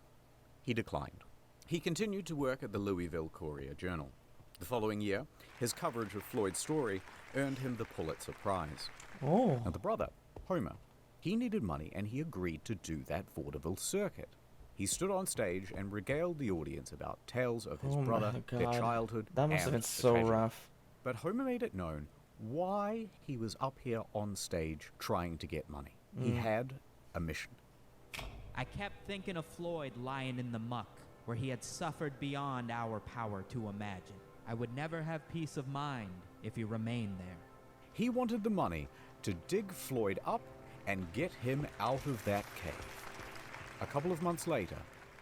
He declined. He continued to work at the Louisville Courier-Journal. The following year, his coverage of Floyd's story earned him the Pulitzer Prize. Oh. And the brother, Homer, he needed money and he agreed to do that vaudeville circuit. He stood on stage and regaled the audience about tales of his Oh my brother, their God. childhood, That must have and been the so tragedy. rough. But Homer made it known why he was up here on stage trying to get money. He had a mission. I kept thinking of Floyd lying in the muck, where he had suffered beyond our power to imagine. I would never have peace of mind if he remained there. He wanted the money to dig Floyd up and get him out of that cave. A couple of months later,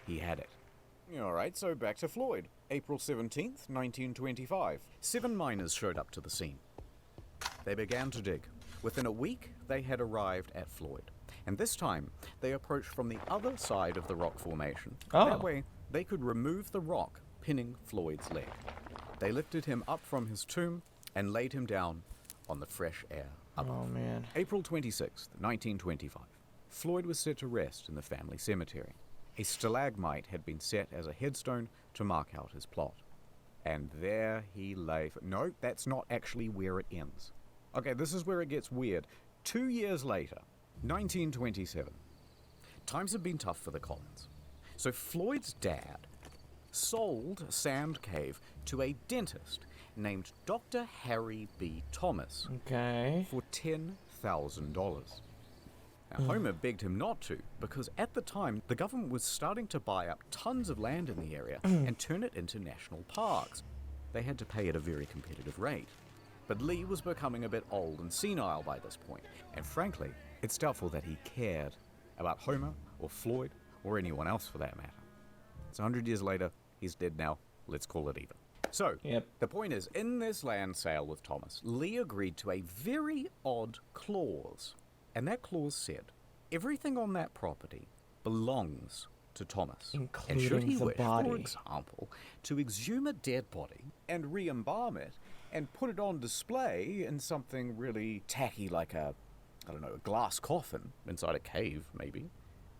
he had it. Alright, so back to Floyd. April 17th, 1925. 7 miners showed up to the scene. They began to dig. Within a week, they had arrived at Floyd. And this time, they approached from the other side of the rock formation. Oh. That way, they could remove the rock pinning Floyd's leg. They lifted him up from his tomb and laid him down on the fresh air above. Oh man. April 26th, 1925. Floyd was set to rest in the family cemetery. A stalagmite had been set as a headstone to mark out his plot. And there he lay. No, that's not actually where it ends. Okay, this is where it gets weird. 2 years later, 1927. Times have been tough for the Collins. So Floyd's dad sold Sand Cave to a dentist named Dr. Harry B. Thomas for $10,000. Now, Homer begged him not to, because at the time, the government was starting to buy up tons of land in the area and turn it into national parks. They had to pay at a very competitive rate. But Lee was becoming a bit old and senile by this point, and frankly, it's doubtful that he cared about Homer or Floyd or anyone else for that matter. It's 100 years later, he's dead now, let's call it even. So, the point is, in this land sale with Thomas, Lee agreed to a very odd clause. And that clause said, everything on that property belongs to Thomas. Including and should he the wish, body. for example, to exhume a dead body and re-embalm it and put it on display in something really tacky like a glass coffin inside a cave, maybe,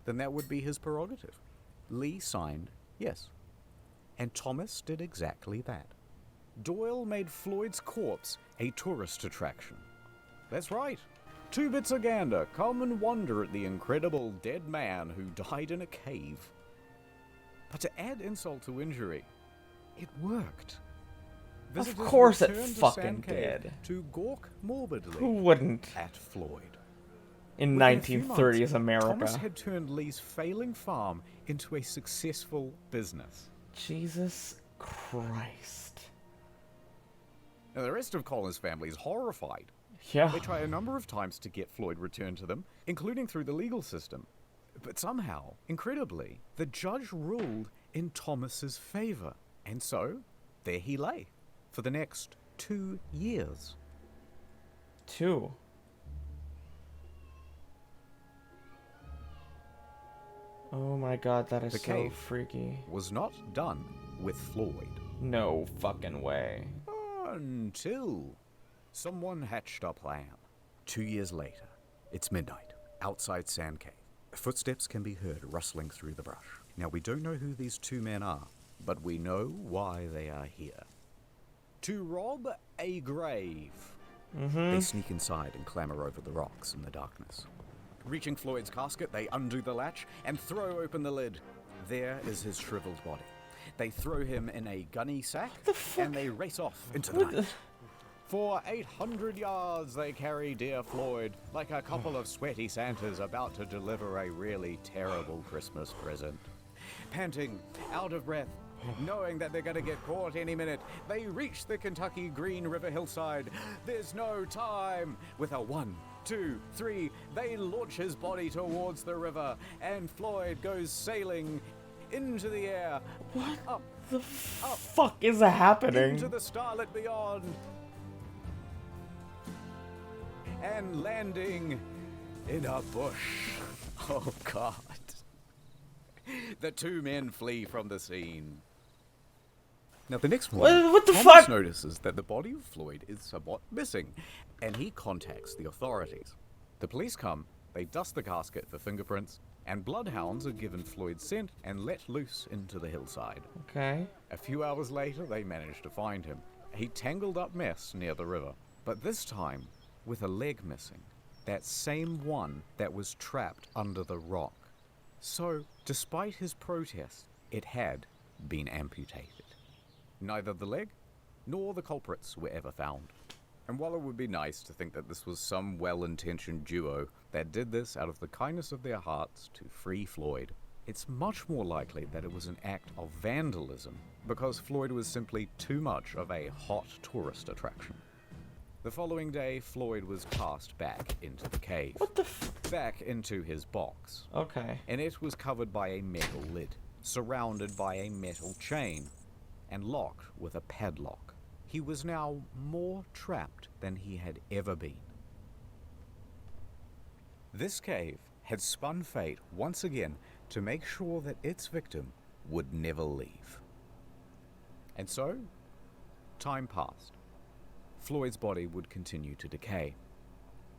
then that would be his prerogative. Lee signed yes. And Thomas did exactly that. Doyle made Floyd's corpse a tourist attraction. That's right. 2 bits of gander, come and wonder at the incredible dead man who died in a cave. But to add insult to injury, it worked. Of course it returned to fucking Sand Cave did. To gawk morbidly Who wouldn't? at Floyd. In Within a few 1930s months, America. Thomas had turned Lee's failing farm into a successful business. Jesus Christ. Now, the rest of Colin's family is horrified. Yeah. They try a number of times to get Floyd returned to them, including through the legal system. But somehow, incredibly, the judge ruled in Thomas's favor. And so, there he lay for the next 2 years. 2. Oh my god, that is The so cave freaky. was not done with Floyd. No fucking way. Until someone hatched a plan. 2 years later, it's midnight, outside Sand Cave. Footsteps can be heard rustling through the brush. Now, we don't know who these 2 men are, but we know why they are here. To rob a grave. They sneak inside and clamber over the rocks in the darkness. Reaching Floyd's casket, they undo the latch and throw open the lid. There is his shriveled body. They throw him in a gunny sack and they race off into the night. For 800 yards they carry dear Floyd, like a couple of sweaty Santas about to deliver a really terrible Christmas present. Panting, out of breath, knowing that they're going to get caught any minute, they reach the Kentucky Green River hillside. There's no time. With a 1, 2, 3, they launch his body towards the river, and Floyd goes sailing into the air. What up, the fuck is happening? into the starlit beyond, and landing in a bush. Oh God. The 2 men flee from the scene. Now, the next morning, What the Thomas fuck? notices that the body of Floyd is somewhat missing, and he contacts the authorities. The police come, they dust the casket for fingerprints, and bloodhounds are given Floyd's scent and let loose into the hillside. Okay. A few hours later, they manage to find him, a tangled up mess near the river, but this time with a leg missing, that same one that was trapped under the rock. So, despite his protest, it had been amputated. Neither the leg nor the culprits were ever found. And while it would be nice to think that this was some well-intentioned duo that did this out of the kindness of their hearts to free Floyd, it's much more likely that it was an act of vandalism because Floyd was simply too much of a hot tourist attraction. The following day, Floyd was cast back into the cave. What the Back into his box. Okay. And it was covered by a metal lid, surrounded by a metal chain, and locked with a padlock. He was now more trapped than he had ever been. This cave had spun fate once again to make sure that its victim would never leave. And so, time passed. Floyd's body would continue to decay.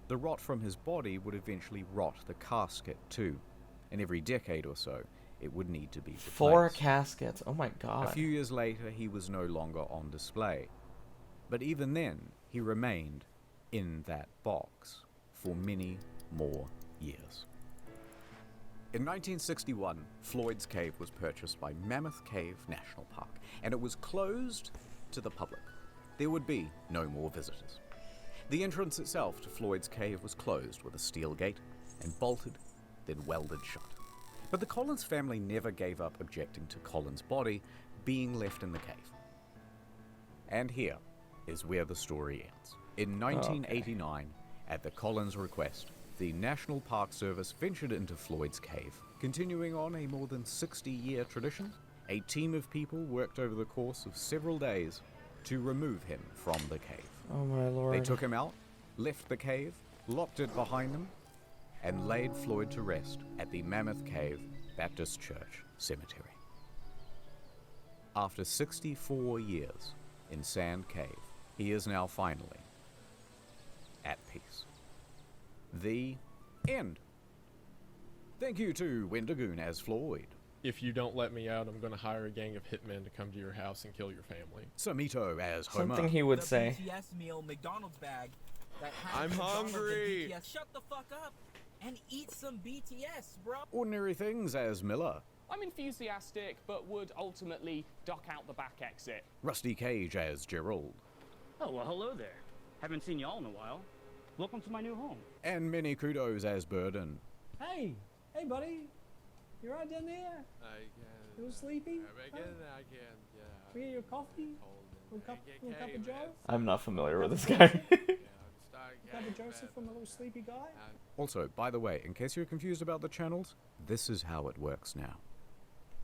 The rot from his body would eventually rot the casket too, and every decade or so, it would need to be replaced. 4 caskets. Oh my A god. few years later, he was no longer on display. But even then, he remained in that box for many more years. In 1961, Floyd's cave was purchased by Mammoth Cave National Park, and it was closed to the public. There would be no more visitors. The entrance itself to Floyd's cave was closed with a steel gate and bolted, then welded shut. But the Collins family never gave up objecting to Collins' body being left in the cave. And here is where the story ends. In 1989, at the Collins' request, the National Park Service ventured into Floyd's cave. Continuing on a more than 60-year tradition, a team of people worked over the course of several days to remove him from the cave. Oh my lord. They took him out, left the cave, locked it behind them, and laid Floyd to rest at the Mammoth Cave Baptist Church Cemetery. After 64 years in Sand Cave, he is now finally at peace. The end. Thank you to Wendigoon as Floyd. If you don't let me out, I'm going to hire a gang of hitmen to come to your house and kill your family. Samito as Homer. Something he would The say. BTS meal McDonald's bag that has I'm McDonald's and hungry. BTS. Shut the fuck up and eat some BTS, bro. Ordinary Things as Miller. I'm enthusiastic, but would ultimately duck out the back exit. Rusty Cage as Gerald. Oh, well, hello there. Haven't seen y'all in a while. Welcome to my new home. And many kudos as Burden. Hey, buddy. You right down there? I can. You little sleepy? I can, yeah. We get your coffee? Little cup of Joe? I'm not familiar with this guy. Cup of Joseph from a little sleepy guy? Also, by the way, in case you're confused about the channels, this is how it works now.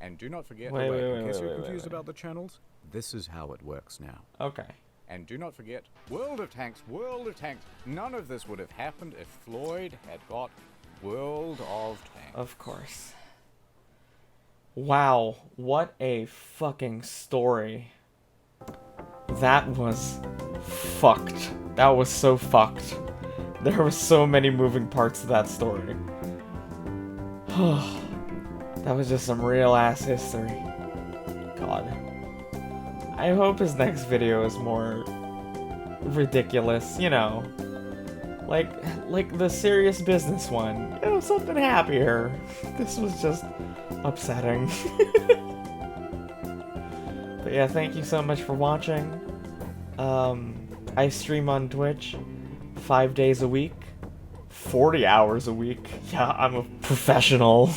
And do not forget, in case you're confused about the channels, this is how it works now. Okay. And do not forget, World of Tanks, World of Tanks. None of this would have happened if Floyd had got World of Tanks. Of course. Wow, what a fucking story. That was fucked. That was so fucked. There were so many moving parts to that story. That was just some real ass history. God. I hope his next video is more ridiculous, you know. Like the serious business one. You know, something happier. This was just upsetting. But yeah, thank you so much for watching. I stream on Twitch 5 days a week, 40 hours a week. Yeah, I'm a professional.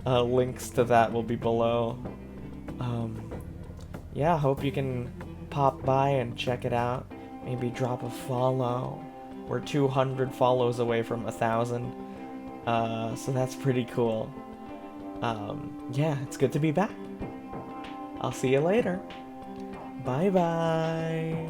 Links to that will be below. Yeah, hope you can pop by and check it out. Maybe drop a follow. We're 200 follows away from 1,000. So that's pretty cool. Yeah, it's good to be back. I'll see you later. Bye-bye.